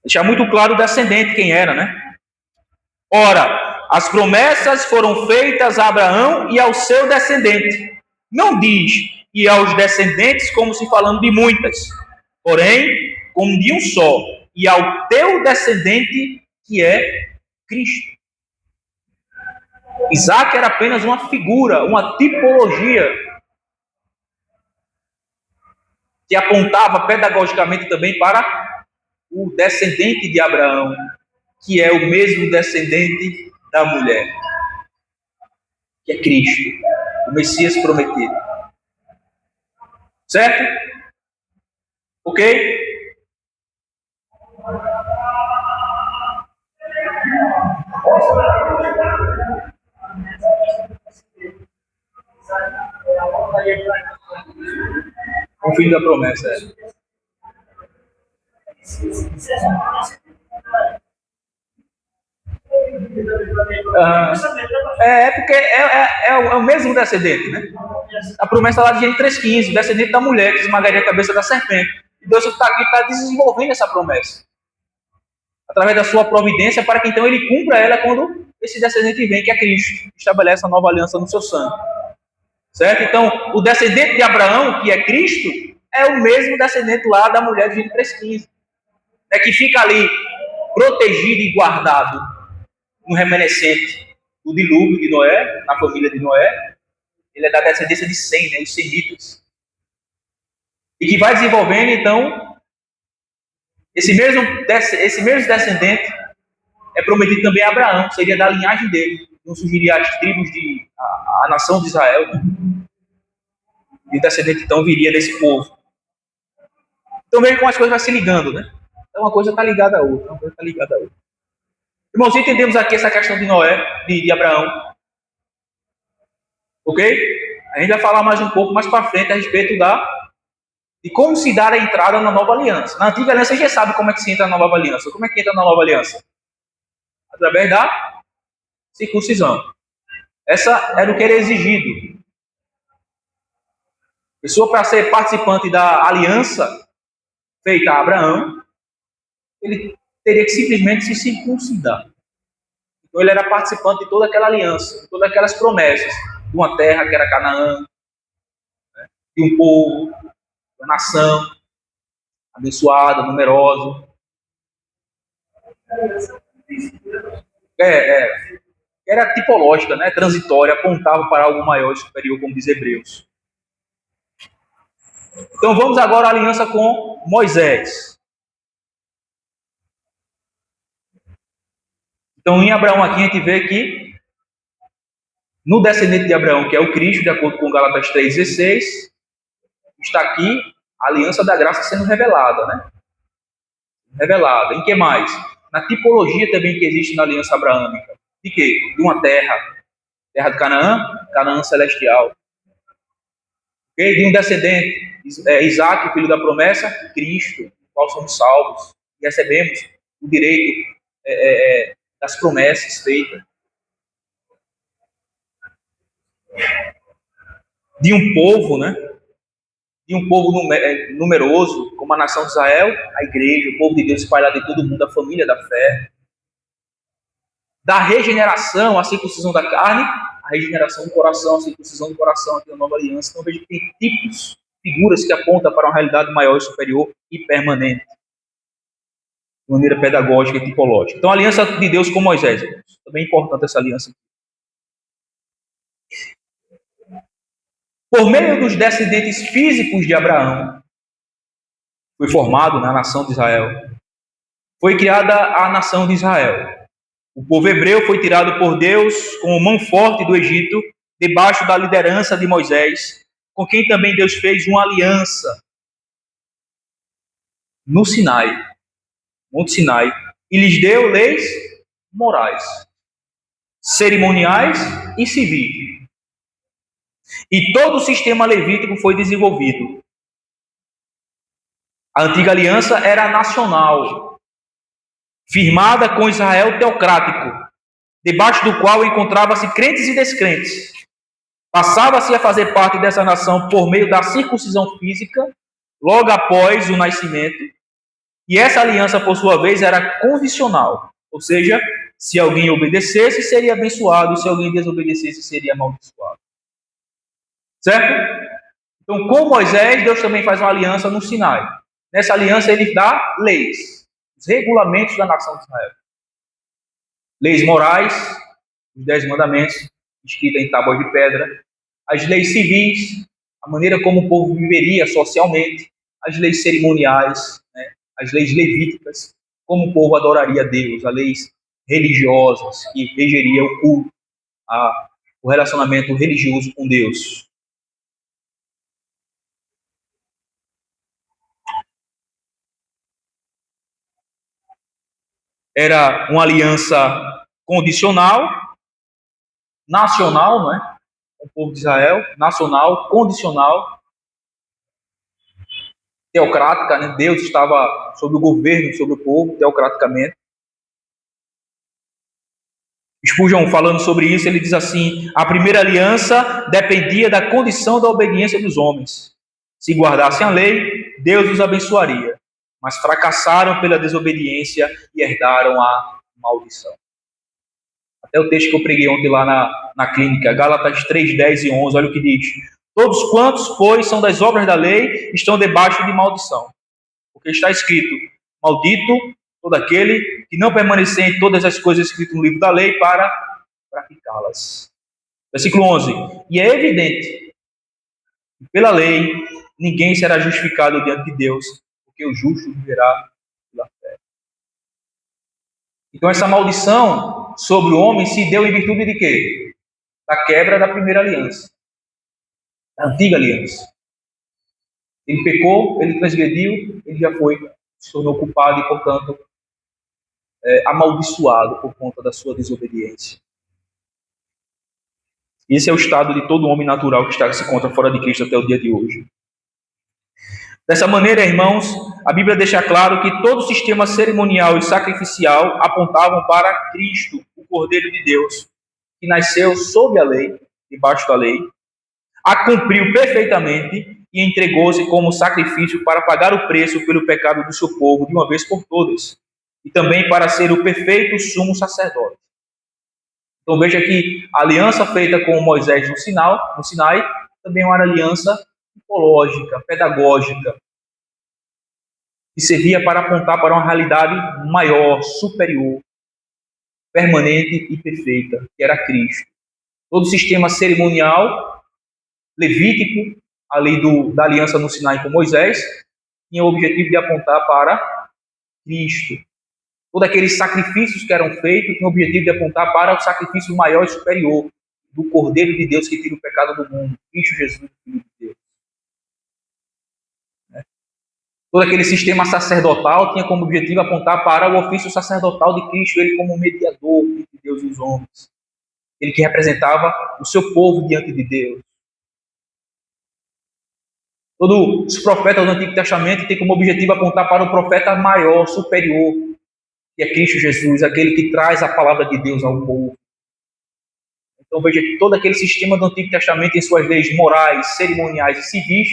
Deixar muito claro o descendente quem era, né? Ora, as promessas foram feitas a Abraão e ao seu descendente. Não diz e aos descendentes como se falando de muitas, porém, como de um só, e ao teu descendente que é Cristo. Isaac era apenas uma figura, uma tipologia que apontava pedagogicamente também para o descendente de Abraão, que é o mesmo descendente da mulher, que é Cristo, o Messias prometido. Certo? Ok? O filho da promessa é. Porque é o mesmo descendente, né? A promessa lá de Gênesis 3,15, descendente da mulher que esmagaria a cabeça da serpente. E Deus está aqui, está desenvolvendo essa promessa. Através da sua providência, para que então ele cumpra ela quando esse descendente vem, que é Cristo, estabelece a nova aliança no seu sangue. Certo? Então, o descendente de Abraão, que é Cristo, é o mesmo descendente lá da mulher de Gênesis 3,15. Que fica ali protegido e guardado no remanescente do dilúvio de Noé, na família de Noé. Ele é da descendência de Sem, né, os semitas. E que vai desenvolvendo, então, esse mesmo descendente é prometido também a Abraão, seria da linhagem dele. Não surgiria as tribos a nação de Israel. Né? E o descendente, então, viria desse povo. Então, veja como as coisas vão se ligando, né? Então, uma coisa está ligada à outra, uma coisa está ligada à outra. Irmãos, entendemos aqui essa questão de Noé, de Abraão. Ok? A gente vai falar mais um pouco mais para frente a respeito de como se dar a entrada na nova aliança. Na antiga aliança, a gente já sabe como é que se entra na nova aliança. Como é que entra na nova aliança? Através da circuncisão. Essa era o que era exigido. A pessoa, para ser participante da aliança feita a Abraão, ele teria que simplesmente se circuncidar. Então ele era participante de toda aquela aliança, de todas aquelas promessas, de uma terra que era Canaã, né, de um povo, de uma nação abençoada, numerosa. Era tipológica, né, transitória, apontava para algo maior e superior, como diz Hebreus. Então vamos agora à aliança com Moisés. Então em Abraão aqui a gente vê que no descendente de Abraão, que é o Cristo, de acordo com Gálatas 3,16, está aqui a aliança da graça sendo revelada, né? Revelada. Em que mais? Na tipologia também que existe na aliança abraâmica. De quê? De uma terra. Terra de Canaã, Canaã celestial. Okay? De um descendente, Isaac, filho da promessa, Cristo, qual somos salvos. E recebemos o direito das promessas feitas. De um povo, né? De um povo numeroso, como a nação de Israel, a igreja, o povo de Deus espalhado em todo o mundo, a família da fé. Da regeneração, a circuncisão da carne, a regeneração do coração, a circuncisão do coração, aqui na nova aliança. Então veja que tem tipos, figuras que apontam para uma realidade maior e superior e permanente. De maneira pedagógica e tipológica. Então a aliança de Deus com Moisés. Também é importante essa aliança. Por meio dos descendentes físicos de Abraão, foi formado na nação de Israel. Foi criada a nação de Israel. O povo hebreu foi tirado por Deus com mão forte do Egito, debaixo da liderança de Moisés, com quem também Deus fez uma aliança no Sinai, Monte Sinai, e lhes deu leis morais, cerimoniais e civis. E todo o sistema levítico foi desenvolvido. A antiga aliança era nacional, firmada com Israel teocrático, debaixo do qual encontrava-se crentes e descrentes. Passava-se a fazer parte dessa nação por meio da circuncisão física, logo após o nascimento, e essa aliança, por sua vez, era condicional, ou seja, se alguém obedecesse, seria abençoado, se alguém desobedecesse, seria amaldiçoado. Certo? Então, com Moisés, Deus também faz uma aliança no Sinai. Nessa aliança, ele dá leis, os regulamentos da nação de Israel. Leis morais, os 10 mandamentos, escritas em tábuas de pedra. As leis civis, a maneira como o povo viveria socialmente. As leis cerimoniais, né? As leis levíticas, como o povo adoraria a Deus. As leis religiosas, que regeria o culto, o relacionamento religioso com Deus. Era uma aliança condicional, nacional, não é? O povo de Israel, nacional, condicional, teocrática, né? Deus estava sob o governo, sobre o povo, teocraticamente. Spurgeon, falando sobre isso, ele diz assim: a primeira aliança dependia da condição da obediência dos homens. Se guardassem a lei, Deus os abençoaria. Mas fracassaram pela desobediência e herdaram a maldição. Até o texto que eu preguei ontem lá na clínica, Gálatas 3, 10 e 11, olha o que diz: todos quantos, pois, são das obras da lei, estão debaixo de maldição. Porque está escrito: maldito todo aquele que não permanecer em todas as coisas escritas no livro da lei para praticá-las. Versículo 11. E é evidente que pela lei ninguém será justificado diante de Deus, porque o justo viverá pela fé. Então essa maldição sobre o homem se deu em virtude de quê? Da quebra da primeira aliança, da antiga aliança. Ele pecou, ele transgrediu, ele já se tornou culpado e, portanto, amaldiçoado por conta da sua desobediência. Esse é o estado de todo homem natural que se encontra fora de Cristo até o dia de hoje. Dessa maneira, irmãos, a Bíblia deixa claro que todo o sistema cerimonial e sacrificial apontavam para Cristo, o Cordeiro de Deus, que nasceu sob a lei, debaixo da lei, a cumpriu perfeitamente e entregou-se como sacrifício para pagar o preço pelo pecado do seu povo de uma vez por todas, e também para ser o perfeito sumo sacerdote. Então veja que a aliança feita com Moisés no Sinai também é uma aliança tipológica, pedagógica, que servia para apontar para uma realidade maior, superior, permanente e perfeita, que era Cristo. Todo o sistema cerimonial, levítico, a lei da aliança no Sinai com Moisés, tinha o objetivo de apontar para Cristo. Todos aqueles sacrifícios que eram feitos tinham o objetivo de apontar para o sacrifício maior e superior do Cordeiro de Deus que tira o pecado do mundo, Cristo Jesus, Filho de Deus. Todo aquele sistema sacerdotal tinha como objetivo apontar para o ofício sacerdotal de Cristo, ele como mediador entre Deus e os homens. Ele que representava o seu povo diante de Deus. Todos os profetas do Antigo Testamento têm como objetivo apontar para o profeta maior, superior, que é Cristo Jesus, aquele que traz a palavra de Deus ao povo. Então veja que todo aquele sistema do Antigo Testamento, em suas leis morais, cerimoniais e civis,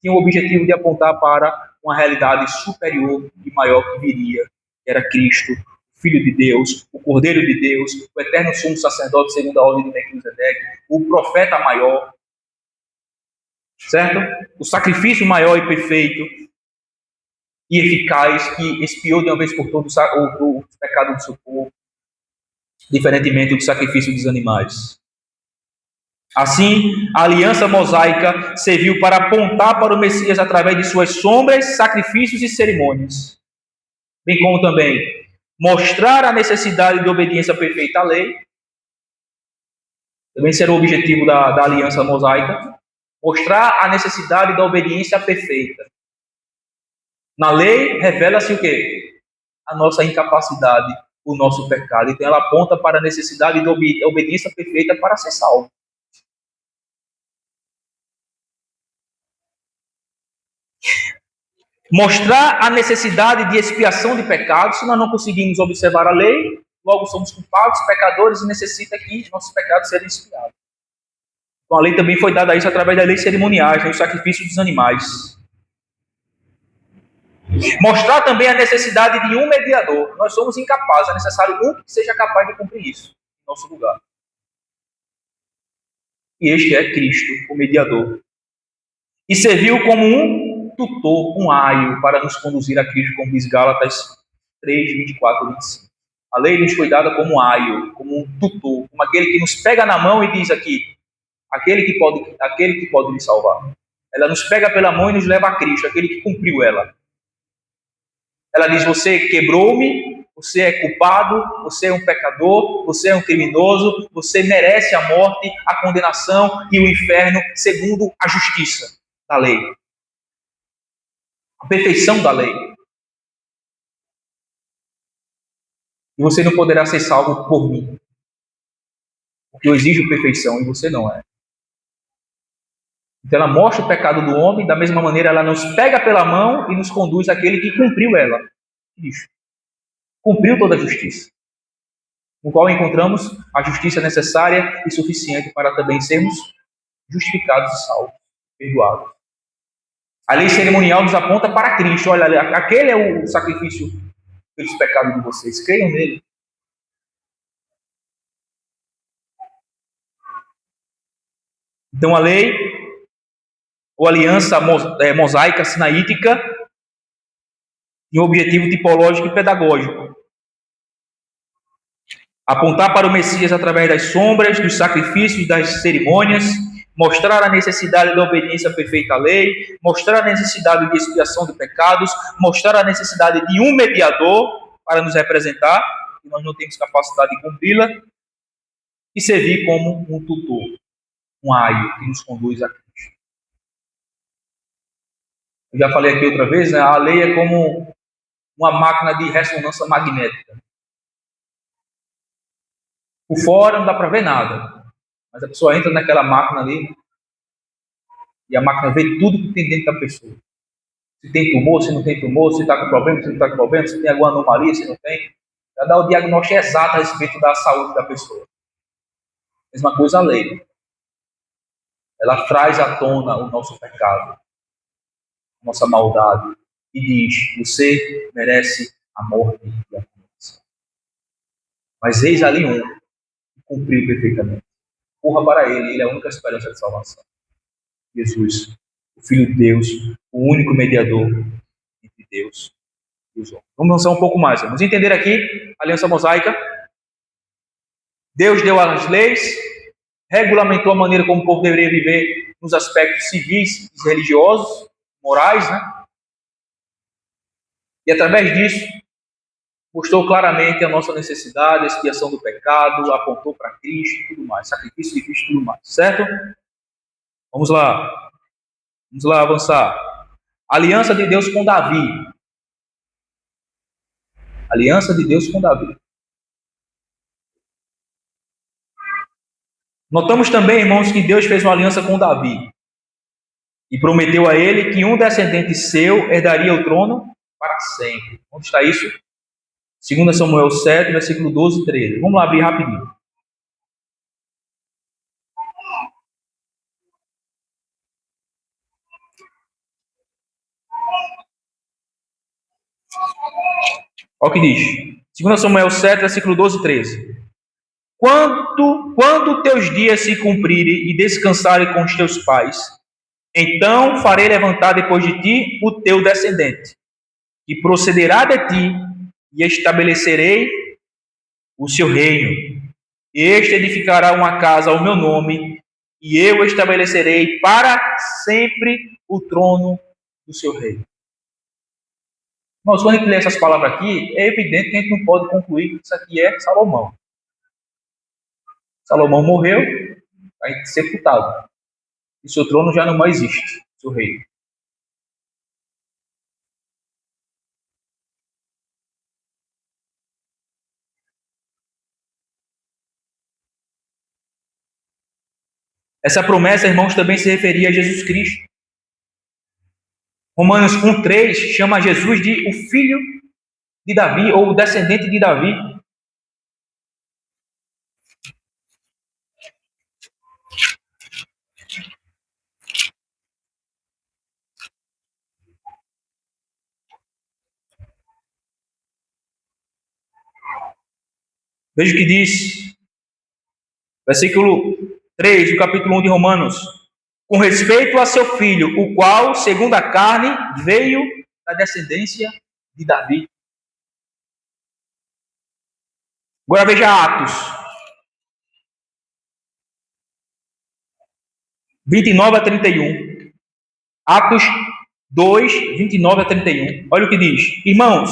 tinha o objetivo de apontar para uma realidade superior e maior que viria, que era Cristo, o Filho de Deus, o Cordeiro de Deus, o eterno sumo sacerdote segundo a ordem de Melquisedeque, o profeta maior, certo? O sacrifício maior e perfeito e eficaz que expiou de uma vez por todas o pecado do seu povo, diferentemente do sacrifício dos animais. Assim, a aliança mosaica serviu para apontar para o Messias através de suas sombras, sacrifícios e cerimônias, bem como também mostrar a necessidade de obediência perfeita à lei. Também será o objetivo da aliança mosaica, mostrar a necessidade da obediência perfeita. Na lei, revela-se o quê? A nossa incapacidade, o nosso pecado. Então, ela aponta para a necessidade de obediência perfeita para ser salvo. Mostrar a necessidade de expiação de pecados. Se nós não conseguimos observar a lei, logo somos culpados, pecadores, e necessita que nossos pecados sejam expiados. Então, a lei também foi dada a isso através das leis cerimoniais, o sacrifício dos animais. Mostrar também a necessidade de um mediador. Nós somos incapazes, é necessário um que seja capaz de cumprir isso em nosso lugar. E este é Cristo, o mediador. E serviu como um tutor, um aio, para nos conduzir a Cristo, como diz Gálatas 3, 24 e 25. A lei nos foi dada como um aio, como um tutor, como aquele que nos pega na mão e diz aqui, aquele que pode me salvar. Ela nos pega pela mão e nos leva a Cristo, aquele que cumpriu ela. Ela diz, você quebrou-me, você é culpado, você é um pecador, você é um criminoso, você merece a morte, a condenação e o inferno, segundo a justiça da lei. A perfeição da lei. E você não poderá ser salvo por mim. Porque eu exijo perfeição e você não é. Então ela mostra o pecado do homem, da mesma maneira ela nos pega pela mão e nos conduz àquele que cumpriu ela. Cristo. Cumpriu toda a justiça. no qual encontramos a justiça necessária e suficiente para também sermos justificados e salvos, perdoados. A lei cerimonial nos aponta para Cristo. Olha, aquele é o sacrifício pelos pecados de vocês. Creiam nele. Então a lei, ou aliança mosaica sinaítica, tem um objetivo tipológico e pedagógico. Apontar para o Messias através das sombras, dos sacrifícios, das cerimônias, mostrar a necessidade da obediência perfeita à lei, mostrar a necessidade de expiação de pecados, mostrar a necessidade de um mediador para nos representar, que nós não temos capacidade de cumpri-la, e servir como um tutor, um aio que nos conduz a Cristo. Eu já falei aqui outra vez, né? A lei é como uma máquina de ressonância magnética. Por fora não dá para ver nada, mas a pessoa entra naquela máquina ali e a máquina vê tudo que tem dentro da pessoa. Se tem tumor, se não tem tumor, se está com problema, se não está com problema, se tem alguma anomalia, se não tem. Já dá o diagnóstico exato a respeito da saúde da pessoa. Mesma coisa a lei. Ela traz à tona o nosso pecado, a nossa maldade, e diz: você merece a morte e a condenação. Mas eis ali um que cumpriu perfeitamente. Corra para ele é a única esperança de salvação. Jesus, o Filho de Deus, o único mediador entre Deus e os homens. Vamos avançar um pouco mais. Vamos entender aqui a aliança mosaica. Deus deu as leis, regulamentou a maneira como o povo deveria viver nos aspectos civis e religiosos, morais, né? E através disso, mostrou claramente a nossa necessidade, a expiação do pecado, apontou para Cristo e tudo mais, sacrifício de Cristo e tudo mais, certo? Vamos lá avançar. Aliança de Deus com Davi. Aliança de Deus com Davi. Notamos também, irmãos, que Deus fez uma aliança com Davi e prometeu a ele que um descendente seu herdaria o trono para sempre. Onde está isso? 2 Samuel 7, versículo 12 e 13. Vamos lá abrir rapidinho. Olha o que diz. 2 Samuel 7, versículo 12 e 13. Quando teus dias se cumprirem e descansarem com os teus pais, então farei levantar depois de ti o teu descendente, que procederá de ti, e estabelecerei o seu reino. Este edificará uma casa ao meu nome, e eu estabelecerei para sempre o trono do seu reino. Mas quando a gente lê essas palavras aqui, é evidente que a gente não pode concluir que isso aqui é Salomão. Salomão morreu, vai ser sepultado. E seu trono já não mais existe, seu reino. Essa promessa, irmãos, também se referia a Jesus Cristo. Romanos 1,3 chama Jesus de o filho de Davi, ou o descendente de Davi. Veja o que diz, versículo 3 do capítulo 1 de Romanos. Com respeito a seu filho, o qual, segundo a carne, veio da descendência de Davi. Agora veja Atos 29 a 31. Atos 2, 29 a 31. Olha o que diz. Irmãos,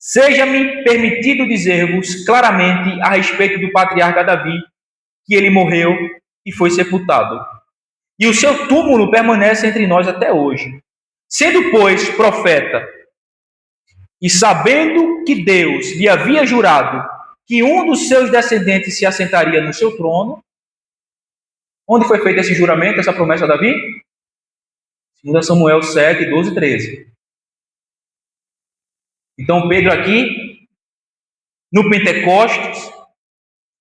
seja-me permitido dizer-vos claramente a respeito do patriarca Davi, que ele morreu e foi sepultado. E o seu túmulo permanece entre nós até hoje. Sendo, pois, profeta, e sabendo que Deus lhe havia jurado que um dos seus descendentes se assentaria no seu trono, onde foi feito esse juramento, essa promessa a Davi? 2 Samuel 7, 12 e 13. Então Pedro aqui, no Pentecostes,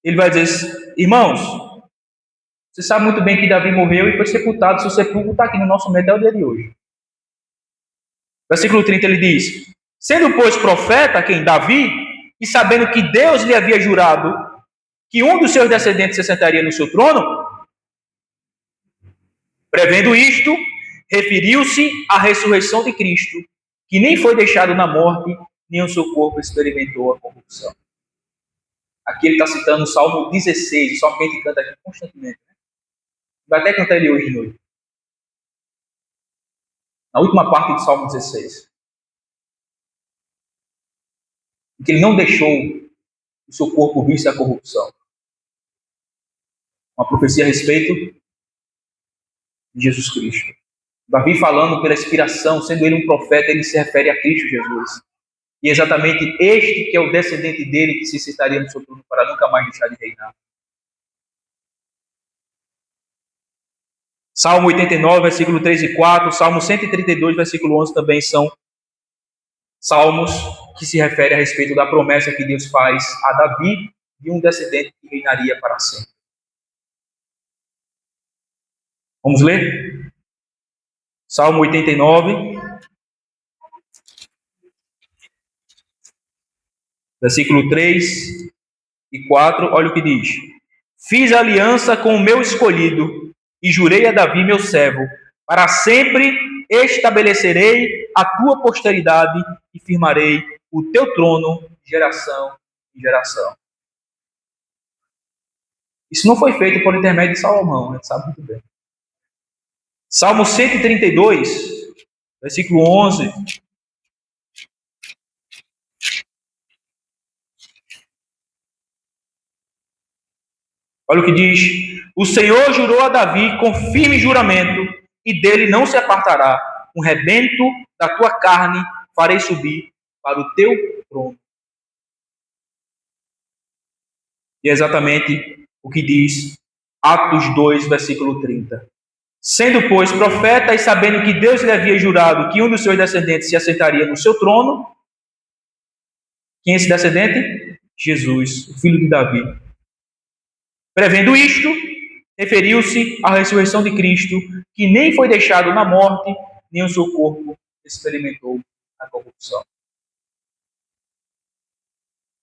ele vai dizer: irmãos, você sabe muito bem que Davi morreu e foi sepultado. Seu sepulcro está aqui no nosso meio até o dia de hoje. Versículo 30 ele diz: sendo, pois, profeta, quem? Davi, e sabendo que Deus lhe havia jurado que um dos seus descendentes se sentaria no seu trono, prevendo isto, referiu-se à ressurreição de Cristo, que nem foi deixado na morte, nem o seu corpo experimentou a corrupção. Aqui ele está citando o Salmo 16, o Salmo que a gente canta aqui constantemente. Né? Vai até cantar ele hoje de noite. Na última parte do Salmo 16. Que ele não deixou o seu corpo visse a corrupção. Uma profecia a respeito de Jesus Cristo. Davi falando pela inspiração, sendo ele um profeta, ele se refere a Cristo Jesus. E exatamente este que é o descendente dele que se sentaria no seu trono para nunca mais deixar de reinar. Salmo 89, versículo 3 e 4, Salmo 132, versículo 11 também são salmos que se referem a respeito da promessa que Deus faz a Davi de um descendente que reinaria para sempre. Vamos ler? Salmo 89, versículo 3 e 4, olha o que diz. Fiz aliança com o meu escolhido e jurei a Davi, meu servo, para sempre estabelecerei a tua posteridade e firmarei o teu trono de geração em geração. Isso não foi feito por intermédio de Salomão, a gente sabe muito bem. Salmo 132, versículo 11. Olha o que diz. O Senhor jurou a Davi com firme juramento, e dele não se apartará. Um rebento da tua carne farei subir para o teu trono. E é exatamente o que diz Atos 2, versículo 30. Sendo, pois, profeta e sabendo que Deus lhe havia jurado que um dos seus descendentes se assentaria no seu trono, quem é esse descendente? Jesus, o filho de Davi. Prevendo isto, referiu-se à ressurreição de Cristo, que nem foi deixado na morte, nem o seu corpo experimentou a corrupção.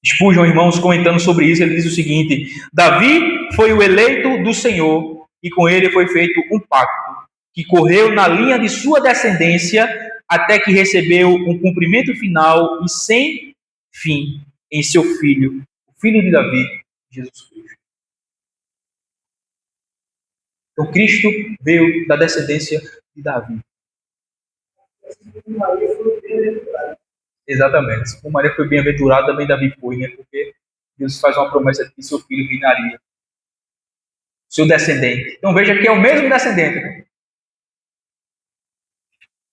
Spurgeon, irmãos, comentando sobre isso, ele diz o seguinte: Davi foi o eleito do Senhor, e com ele foi feito um pacto, que correu na linha de sua descendência, até que recebeu um cumprimento final e sem fim em seu filho, o filho de Davi, Jesus Cristo. Então, Cristo veio da descendência de Davi. Exatamente. Se Maria foi bem-aventurada, também Davi foi, né? Porque Deus faz uma promessa de que seu filho reinaria. Seu descendente. Então, veja que é o mesmo descendente. Né?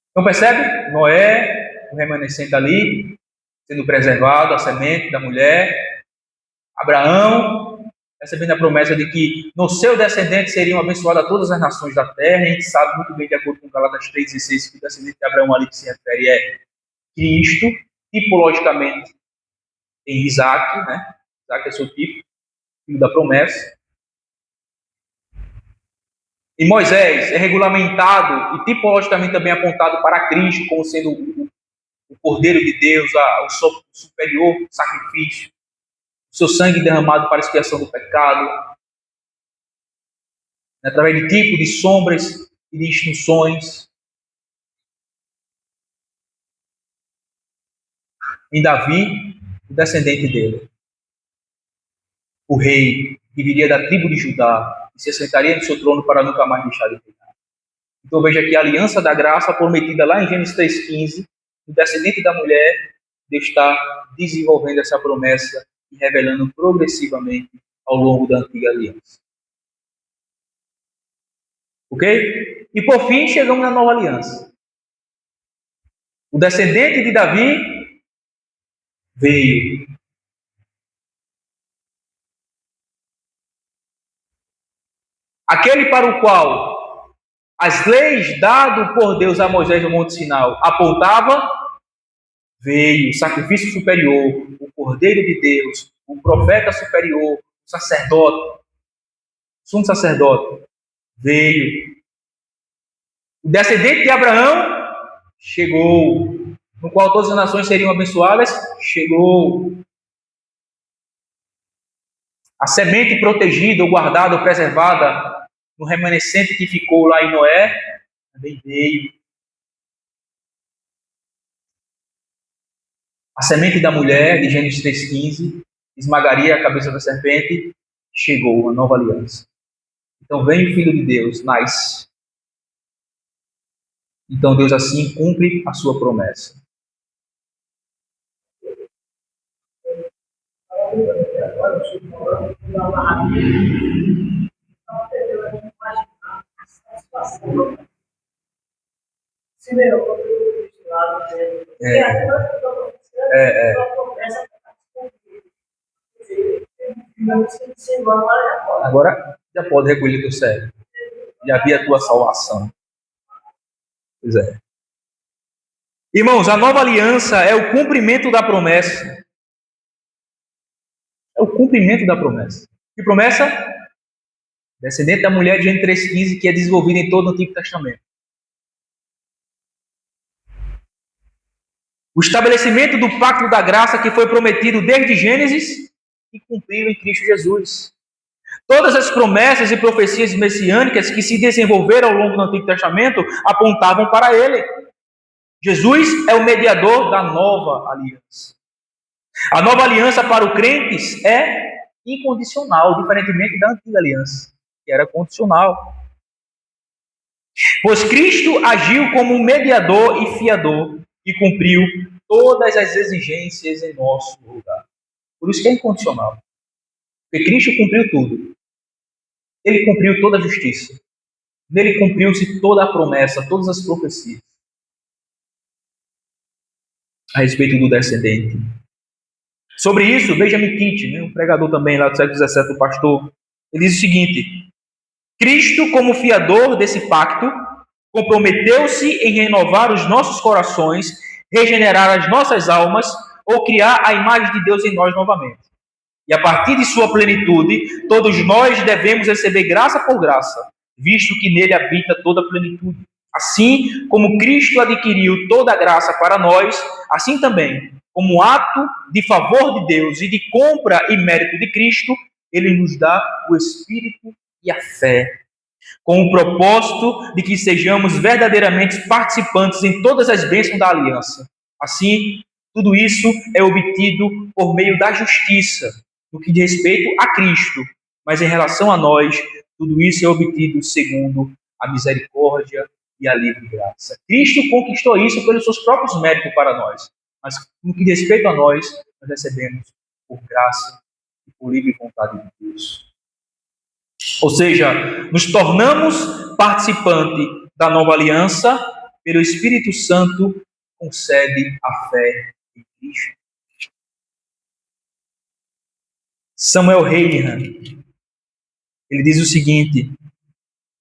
Então, percebe? Noé, o remanescente ali, sendo preservado, a semente da mulher. Abraão, recebendo a promessa de que no seu descendente seriam abençoadas todas as nações da terra. A gente sabe muito bem, de acordo com Gálatas 3,16, que o descendente de Abraão ali que se refere é Cristo, tipologicamente em Isaac, né? Isaac é seu tipo, filho da promessa. E Moisés é regulamentado e tipologicamente também apontado para Cristo como sendo o Cordeiro de Deus, o superior sacrifício. Seu sangue derramado para a expiação do pecado, através de tipo, de sombras e de instruções. Em Davi, o descendente dele, o rei que viria da tribo de Judá e se assentaria no seu trono para nunca mais deixar de reinar. Então veja que a aliança da graça prometida lá em Gênesis 3,15, o descendente da mulher, Deus está desenvolvendo essa promessa e revelando progressivamente ao longo da antiga aliança. Ok? E por fim, chegamos na nova aliança. O descendente de Davi veio. Aquele para o qual as leis dadas por Deus a Moisés no Monte Sinai apontavam, veio o sacrifício superior, o Cordeiro de Deus, o profeta superior, o sacerdote, sumo sacerdote, veio. O descendente de Abraão chegou, no qual todas as nações seriam abençoadas, chegou. A semente protegida, ou guardada, ou preservada no remanescente que ficou lá em Noé, também veio. A semente da mulher, de Gênesis 3,15, esmagaria a cabeça da serpente, chegou a nova aliança. Então vem o Filho de Deus, nasce. Então Deus assim cumpre a sua promessa. Agora já pode recolher teu cérebro. Já vi a tua salvação. Pois é. Irmãos, a nova aliança é o cumprimento da promessa. É o cumprimento da promessa. Que promessa? Descendente da mulher de Gênesis 3,15, que é desenvolvida em todo o Antigo Testamento. O estabelecimento do pacto da graça que foi prometido desde Gênesis e cumprido em Cristo Jesus. Todas as promessas e profecias messiânicas que se desenvolveram ao longo do Antigo Testamento apontavam para ele. Jesus é o mediador da nova aliança. A nova aliança para os crentes é incondicional, diferentemente da antiga aliança, que era condicional. Pois Cristo agiu como um mediador e fiador e cumpriu todas as exigências em nosso lugar. Por isso que é incondicional. Porque Cristo cumpriu tudo. Ele cumpriu toda a justiça. Nele cumpriu-se toda a promessa, todas as profecias a respeito do descendente. Sobre isso, Benjamin Kitt, um pregador também lá do século XVII, do pastor, ele diz o seguinte: Cristo, como fiador desse pacto, comprometeu-se em renovar os nossos corações, regenerar as nossas almas ou criar a imagem de Deus em nós novamente. E a partir de sua plenitude, todos nós devemos receber graça por graça, visto que nele habita toda a plenitude. Assim como Cristo adquiriu toda a graça para nós, assim também, como ato de favor de Deus e de compra e mérito de Cristo, ele nos dá o Espírito e a fé, com o propósito de que sejamos verdadeiramente participantes em todas as bênçãos da aliança. Assim, tudo isso é obtido por meio da justiça, no que diz respeito a Cristo, mas em relação a nós, tudo isso é obtido segundo a misericórdia e a livre graça. Cristo conquistou isso pelos seus próprios méritos para nós, mas no que diz respeito a nós recebemos por graça e por livre vontade de Deus. Ou seja, nos tornamos participantes da nova aliança pelo Espírito Santo, concede a fé em Cristo. Samuel Heinlein, ele diz o seguinte: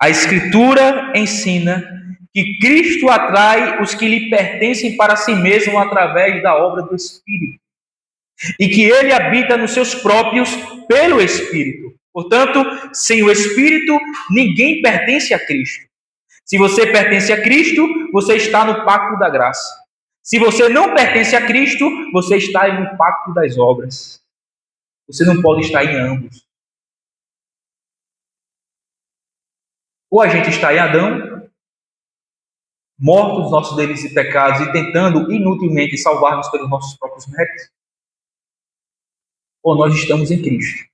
a Escritura ensina que Cristo atrai os que lhe pertencem para si mesmo através da obra do Espírito, e que ele habita nos seus próprios pelo Espírito. Portanto, sem o Espírito, ninguém pertence a Cristo. Se você pertence a Cristo, você está no pacto da graça. Se você não pertence a Cristo, você está no pacto das obras. Você não pode estar em ambos. Ou a gente está em Adão, mortos dos nossos delitos e pecados e tentando inutilmente salvar-nos pelos nossos próprios méritos, ou nós estamos em Cristo,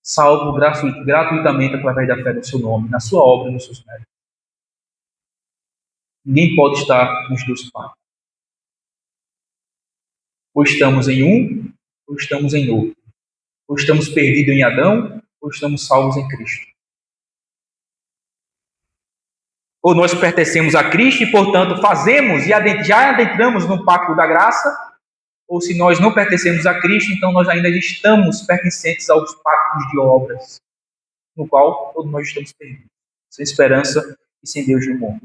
salvo gratuitamente através da fé do seu nome, na sua obra e nos seus méritos. Ninguém pode estar nos dois pactos. Ou estamos em um, ou estamos em outro. Ou estamos perdidos em Adão, ou estamos salvos em Cristo. Ou nós pertencemos a Cristo e, portanto, fazemos e já adentramos no pacto da graça, ou se nós não pertencemos a Cristo, então nós ainda estamos pertencentes aos pactos de obras, no qual todos nós estamos perdidos, sem esperança e sem Deus no mundo.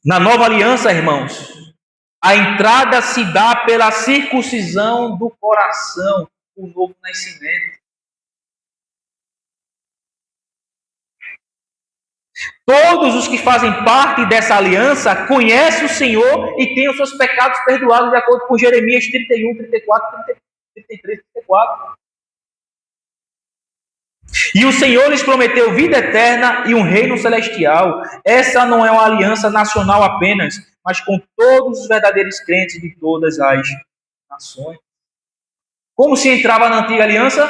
Na nova aliança, irmãos, a entrada se dá pela circuncisão do coração. o novo nascimento. Todos os que fazem parte dessa aliança conhecem o Senhor e têm os seus pecados perdoados, de acordo com Jeremias 31, 34, 33, 34. E o Senhor lhes prometeu vida eterna e um reino celestial. Essa não é uma aliança nacional apenas, mas com todos os verdadeiros crentes de todas as nações. Como se entrava na antiga aliança?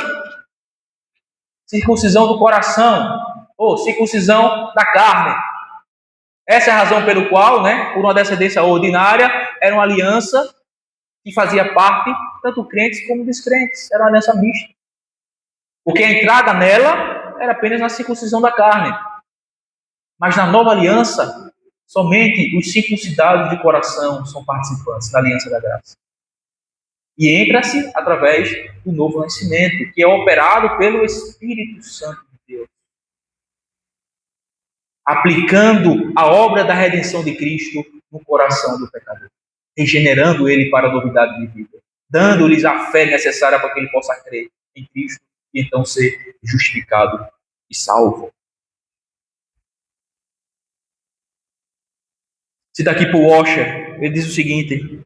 Circuncisão do coração, ou circuncisão da carne. Essa é a razão pelo qual, por uma descendência ordinária, era uma aliança que fazia parte tanto crentes como descrentes. Era uma aliança mista. Porque a entrada nela era apenas na circuncisão da carne. Mas na nova aliança, somente os circuncidados de coração são participantes da aliança da graça. E entra-se através do novo nascimento, que é operado pelo Espírito Santo de Deus, aplicando a obra da redenção de Cristo no coração do pecador, regenerando ele para a novidade de vida, dando-lhes a fé necessária para que ele possa crer em Cristo e então ser justificado e salvo. Se daqui para o Washer, ele diz o seguinte: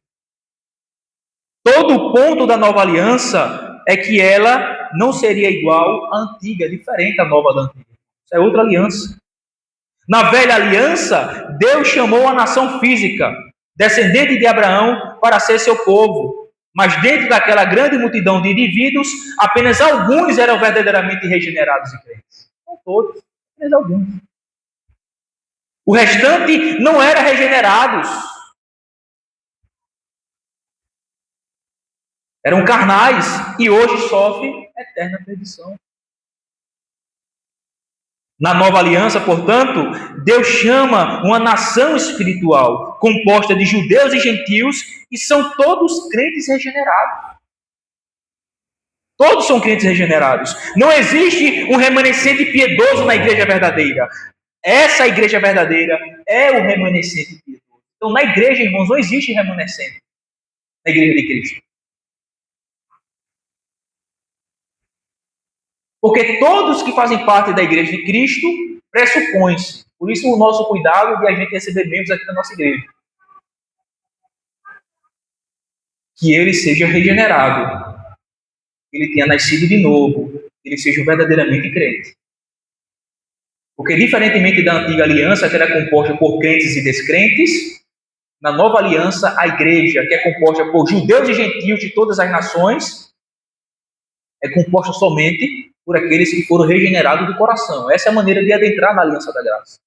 todo o ponto da nova aliança é que ela não seria igual à antiga, diferente da nova da antiga. Isso é outra aliança. Na velha aliança, Deus chamou a nação física, descendente de Abraão, para ser seu povo. Mas dentro daquela grande multidão de indivíduos, apenas alguns eram verdadeiramente regenerados e crentes. Não todos, apenas alguns. O restante não era regenerados. Eram carnais e hoje sofrem eterna perdição. Na nova aliança, portanto, Deus chama uma nação espiritual, composta de judeus e gentios, e são todos crentes regenerados. Todos são crentes regenerados. Não existe um remanescente piedoso na igreja verdadeira. Essa igreja verdadeira é o remanescente piedoso. Então, na igreja, irmãos, não existe remanescente. Na igreja de Cristo. Porque todos que fazem parte da igreja de Cristo pressupõem-se. Por isso o nosso cuidado de a gente receber membros aqui da nossa igreja. Que ele seja regenerado. Que ele tenha nascido de novo. Que ele seja verdadeiramente crente. Porque diferentemente da antiga aliança, que era composta por crentes e descrentes, na nova aliança, a igreja, que é composta por judeus e gentios de todas as nações, é composta somente por aqueles que foram regenerados do coração. Essa é a maneira de adentrar na aliança da graça.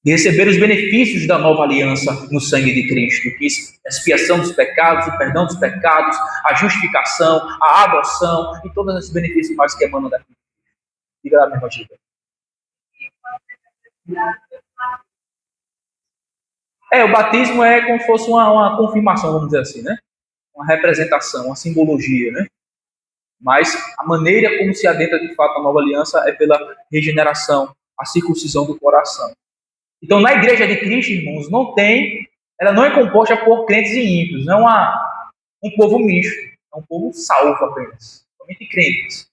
De receber os benefícios da nova aliança no sangue de Cristo. Que a expiação dos pecados, o perdão dos pecados, a justificação, a adoção e todos esses benefícios mais que emanam daqui. Diga lá, minha irmã Gilda. O batismo é como se fosse uma confirmação, vamos dizer assim, uma representação, uma simbologia, Mas a maneira como se adentra de fato a nova aliança é pela regeneração, a circuncisão do coração. Então, na igreja de Cristo, irmãos, ela não é composta por crentes e ímpios, não é um povo misto, é um povo salvo apenas, somente crentes.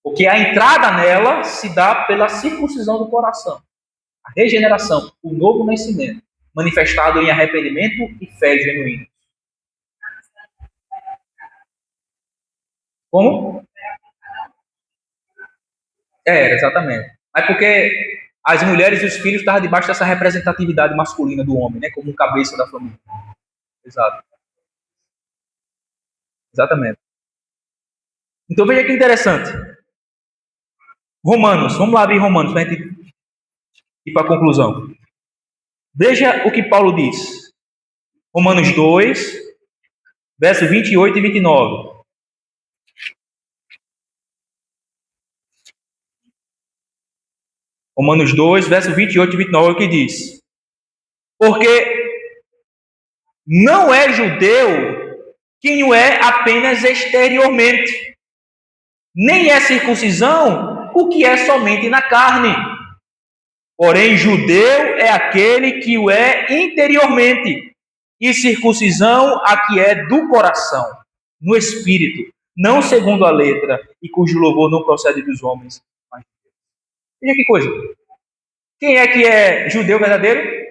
Porque a entrada nela se dá pela circuncisão do coração, a regeneração, o novo nascimento, manifestado em arrependimento e fé genuína. Como? Exatamente. Mas porque as mulheres e os filhos estavam debaixo dessa representatividade masculina do homem, como cabeça da família. Exato. Exatamente. Então veja que interessante. Romanos, vamos lá abrir Romanos para a gente ir para a conclusão. Veja o que Paulo diz. Romanos 2, versos 28 e 29. Romanos 2, versos 28 e 29 é o que diz. Porque não é judeu quem o é apenas exteriormente, nem é circuncisão o que é somente na carne. Porém, judeu é aquele que o é interiormente, e circuncisão a que é do coração, no espírito, não segundo a letra, e cujo louvor não procede dos homens, mas de Deus. Veja que coisa. Quem é que é judeu verdadeiro?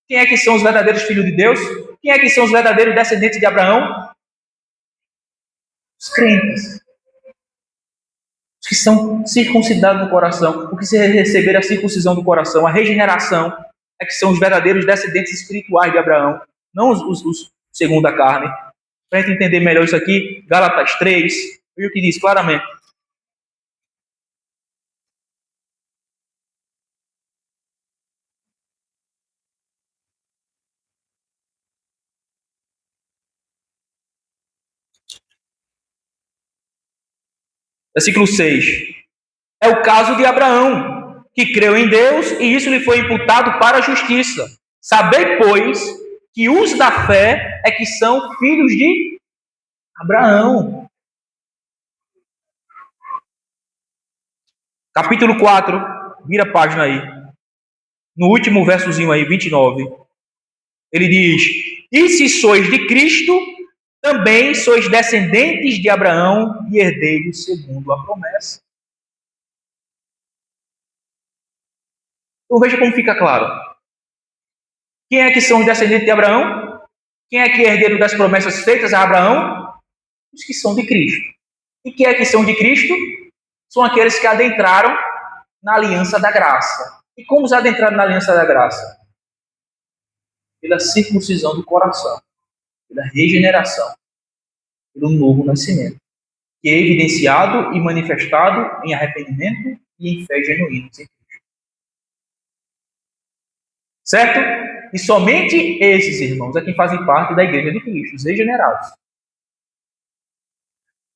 Quem é que são os verdadeiros filhos de Deus? Quem é que são os verdadeiros descendentes de Abraão? Os crentes. Os que são circuncidados no coração, os que receberam a circuncisão do coração, a regeneração, é que são os verdadeiros descendentes espirituais de Abraão, não os segundo a carne. Para a gente entender melhor isso aqui, Gálatas 3, veja o que diz claramente. Versículo 6. É o caso de Abraão, que creu em Deus e isso lhe foi imputado para a justiça. Sabei, pois, que os da fé é que são filhos de Abraão. Capítulo 4, vira a página aí. No último versozinho aí, 29. Ele diz: E se sois de Cristo, também sois descendentes de Abraão e herdeiros segundo a promessa. Então veja como fica claro. Quem é que são os descendentes de Abraão? Quem é que é herdeiro das promessas feitas a Abraão? Os que são de Cristo. E quem é que são de Cristo? São aqueles que adentraram na aliança da graça. E como os adentraram na aliança da graça? Pela circuncisão do coração, pela regeneração, pelo novo nascimento, que é evidenciado e manifestado em arrependimento e em fé genuína em Cristo. Certo? E somente esses irmãos é quem fazem parte da igreja de Cristo, os regenerados.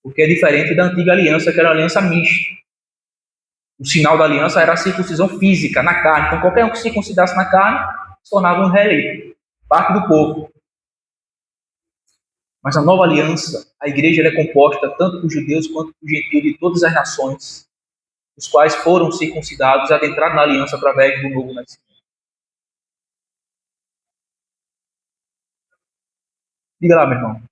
Porque é diferente da antiga aliança, que era uma aliança mista. O sinal da aliança era a circuncisão física, na carne. Então, qualquer um que se circuncidasse na carne se tornava um israelita, parte do povo. Mas a nova aliança, a igreja é composta tanto por judeus quanto por gentios de todas as nações, os quais foram circuncidados e adentraram na aliança através do novo nascimento. Diga lá, meu irmão.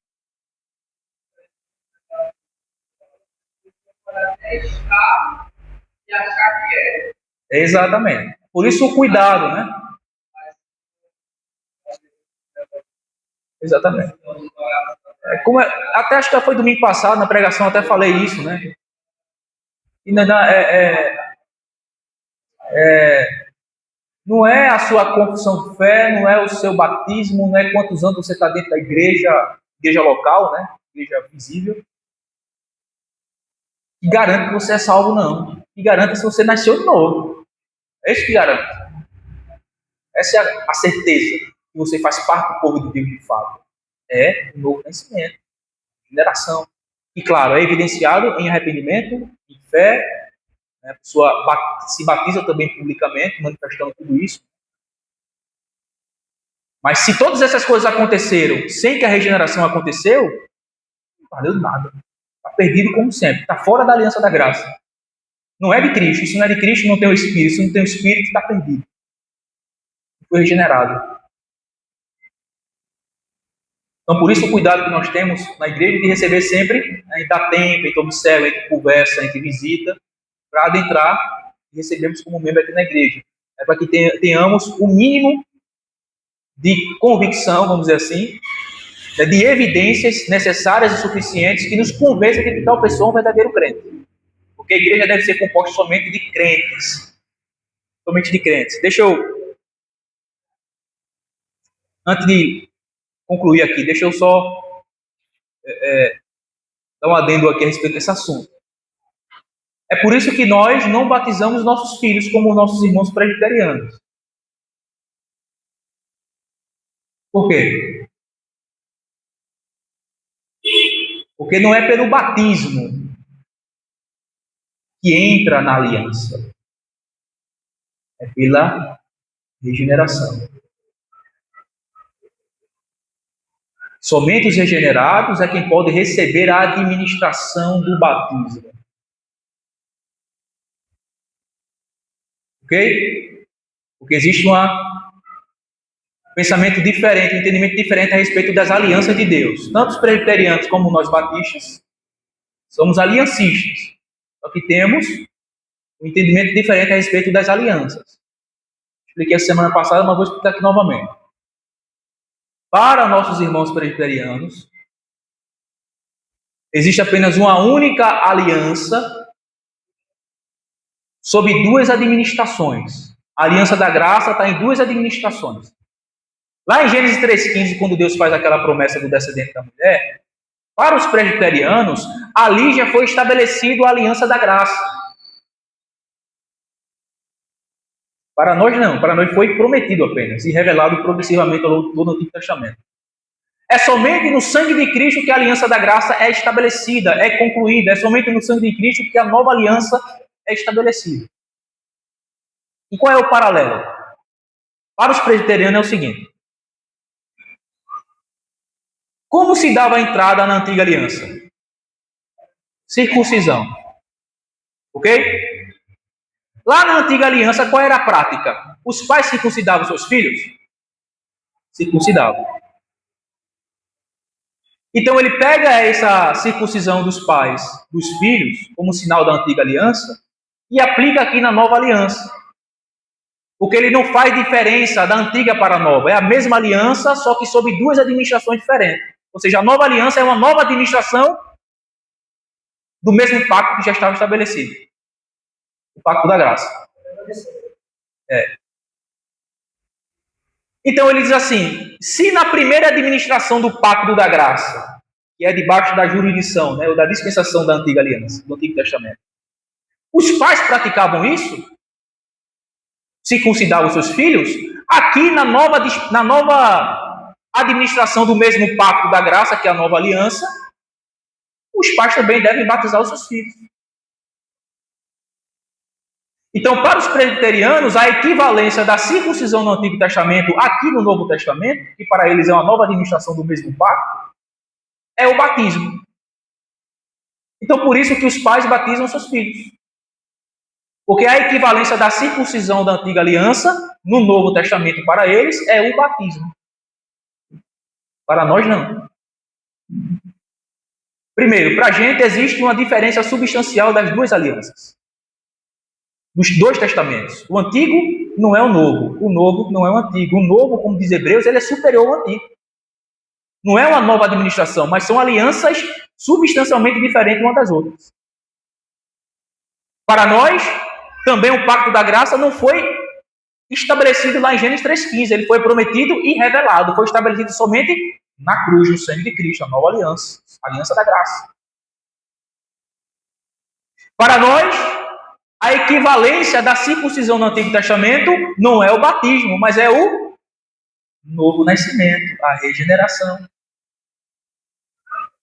Exatamente. Por isso o cuidado, né? Exatamente. Até acho que foi domingo passado, na pregação, até falei isso, né? E não é a sua confissão de fé, não é o seu batismo, não é quantos anos você está dentro da igreja local, né? Igreja visível, que garante que você é salvo, não. Que garante se você nasceu de novo. É isso que garante. Essa é a certeza que você faz parte do povo de Deus de fato. É o novo nascimento, geração. E claro, é evidenciado em arrependimento, em fé, né? A pessoa se batiza também publicamente, manifestando tudo isso. Mas se todas essas coisas aconteceram sem que a regeneração aconteceu, não valeu nada. Está perdido como sempre. Está fora da aliança da graça. Não é de Cristo. Se não é de Cristo, não tem o Espírito. Se não tem o Espírito, está perdido. Foi regenerado. Então, por isso o cuidado que nós temos na igreja de receber sempre, né, em dar tempo, a gente observa, a gente conversa, a gente visita, para adentrar e recebermos como membro aqui na igreja. É para que tenhamos o mínimo de convicção, vamos dizer assim, né, de evidências necessárias e suficientes que nos convençam de que tal pessoa é um verdadeiro crente. Porque a igreja deve ser composta somente de crentes. Somente de crentes. Deixa eu, antes de concluir aqui, deixa eu só dar um adendo aqui a respeito desse assunto. É por isso que nós não batizamos nossos filhos como nossos irmãos presbiterianos. Por quê? Porque não é pelo batismo que entra na aliança. É pela regeneração. Somente os regenerados é quem pode receber a administração do batismo. Ok? Porque existe uma pensamento diferente, um entendimento diferente a respeito das alianças de Deus. Tanto os presbiterianos como nós batistas somos aliancistas. Só que temos um entendimento diferente a respeito das alianças. Expliquei essa semana passada, mas vou explicar aqui novamente. Para nossos irmãos presbiterianos, existe apenas uma única aliança sob duas administrações. A aliança da graça está em duas administrações. Lá em Gênesis 3,15, quando Deus faz aquela promessa do descendente da mulher, para os presbiterianos, ali já foi estabelecido a aliança da graça. Para nós não, para nós foi prometido apenas e revelado progressivamente ao longo de todo o Antigo Testamento. É somente no sangue de Cristo que a aliança da graça é estabelecida, é concluída. É somente no sangue de Cristo que a nova aliança é estabelecida. E qual é o paralelo? Para os presbiterianos é o seguinte. Como se dava a entrada na antiga aliança? Circuncisão. Ok? Lá na antiga aliança, qual era a prática? Os pais circuncidavam seus filhos? Circuncidavam. Então ele pega essa circuncisão dos pais, dos filhos, como sinal da antiga aliança, e aplica aqui na nova aliança. Porque ele não faz diferença da antiga para a nova. É a mesma aliança, só que sob duas administrações diferentes. Ou seja, a nova aliança é uma nova administração do mesmo pacto que já estava estabelecido. O pacto da graça. Então ele diz assim, se na primeira administração do pacto da graça, que é debaixo da jurisdição, ou da dispensação da antiga aliança, do Antigo Testamento, os pais praticavam isso, circuncidavam seus filhos, aqui na nova administração do mesmo pacto da graça, que é a nova aliança, os pais também devem batizar os seus filhos. Então, para os presbiterianos, a equivalência da circuncisão no Antigo Testamento aqui no Novo Testamento, que para eles é uma nova administração do mesmo pacto, é o batismo. Então, por isso que os pais batizam seus filhos. Porque a equivalência da circuncisão da Antiga Aliança no Novo Testamento para eles é o batismo. Para nós, não. Primeiro, para a gente existe uma diferença substancial das duas alianças. Dos dois testamentos. O antigo não é o novo não é o antigo. O novo, como diz Hebreus, ele é superior ao antigo. Não é uma nova administração, mas são alianças substancialmente diferentes umas das outras. Para nós, também o pacto da graça não foi estabelecido lá em Gênesis 3,15. Ele foi prometido e revelado. Foi estabelecido somente na cruz, no sangue de Cristo, a nova aliança. A aliança da graça. Para nós, a equivalência da circuncisão no Antigo Testamento não é o batismo, mas é o novo nascimento, a regeneração.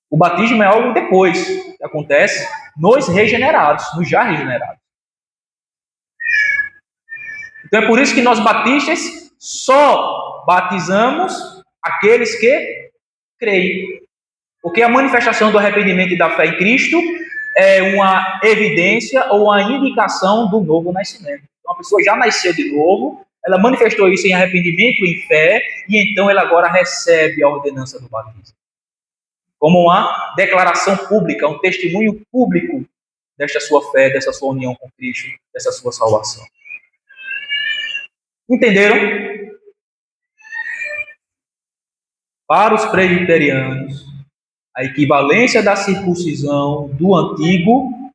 O batismo é algo depois que acontece nos regenerados, nos já regenerados. Então é por isso que nós batistas só batizamos aqueles que creem. Porque a manifestação do arrependimento e da fé em Cristo é uma evidência ou uma indicação do novo nascimento. Então a pessoa já nasceu de novo, ela manifestou isso em arrependimento e em fé, e então ela agora recebe a ordenança do batismo. Como uma declaração pública, um testemunho público desta sua fé, dessa sua união com Cristo, dessa sua salvação. Entenderam? Para os presbiterianos, a equivalência da circuncisão do antigo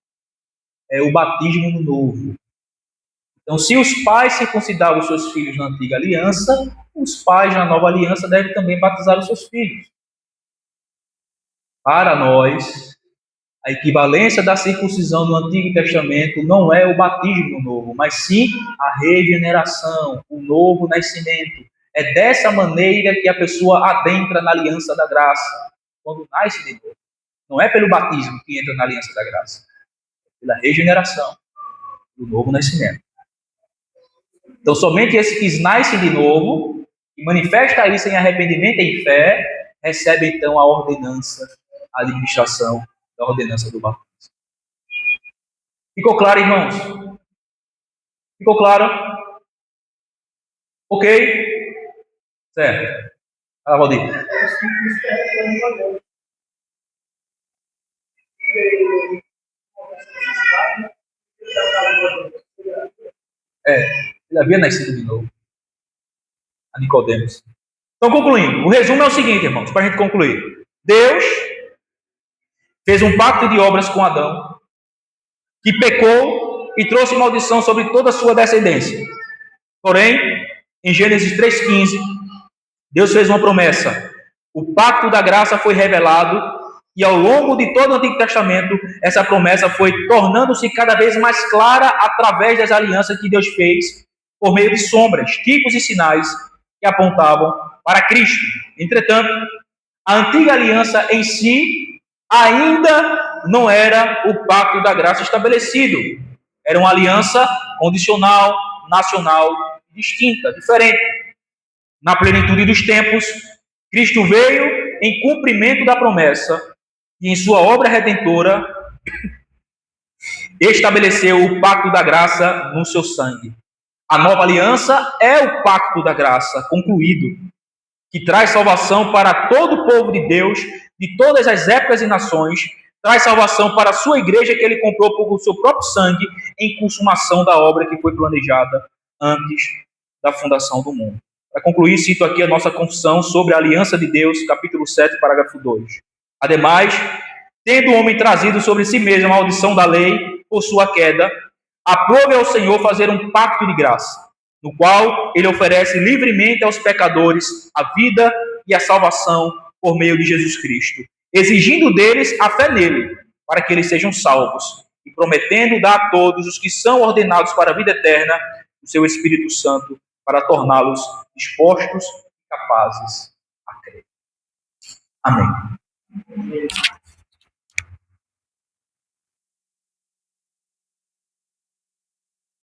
é o batismo no novo. Então, se os pais circuncidavam os seus filhos na antiga aliança, os pais na nova aliança devem também batizar os seus filhos. Para nós, a equivalência da circuncisão no Antigo Testamento não é o batismo no novo, mas sim a regeneração, o novo nascimento. É dessa maneira que a pessoa adentra na aliança da graça, quando nasce de novo. Não é pelo batismo que entra na aliança da graça, é pela regeneração, do novo nascimento. Então, somente esse que nasce de novo, e manifesta isso em arrependimento e em fé, recebe então a ordenança, a administração da ordenança do batismo. Ficou claro, irmãos? Ficou claro? Ok? Certo. Fala, Valdir. Ele havia nascido de novo. A Nicodemos. Então, concluindo. O resumo é o seguinte, irmãos, para a gente concluir. Deus fez um pacto de obras com Adão, que pecou e trouxe maldição sobre toda a sua descendência. Porém, em Gênesis 3,15, Deus fez uma promessa. O pacto da graça foi revelado e ao longo de todo o Antigo Testamento, essa promessa foi tornando-se cada vez mais clara através das alianças que Deus fez por meio de sombras, tipos e sinais que apontavam para Cristo. Entretanto, a antiga aliança em si ainda não era o pacto da graça estabelecido. Era uma aliança condicional, nacional, distinta, diferente. Na plenitude dos tempos, Cristo veio em cumprimento da promessa e em sua obra redentora estabeleceu o pacto da graça no seu sangue. A nova aliança é o pacto da graça concluído, que traz salvação para todo o povo de Deus, de todas as épocas e nações, traz salvação para a sua igreja que ele comprou por seu próprio sangue em consumação da obra que foi planejada antes da fundação do mundo. Para concluir, cito aqui a nossa confissão sobre a aliança de Deus, capítulo 7, parágrafo 2. Ademais, tendo o homem trazido sobre si mesmo a maldição da lei por sua queda, aprove ao Senhor fazer um pacto de graça, no qual ele oferece livremente aos pecadores a vida e a salvação por meio de Jesus Cristo, exigindo deles a fé nele, para que eles sejam salvos, e prometendo dar a todos os que são ordenados para a vida eterna o seu Espírito Santo, para torná-los dispostos e capazes a crer. Amém.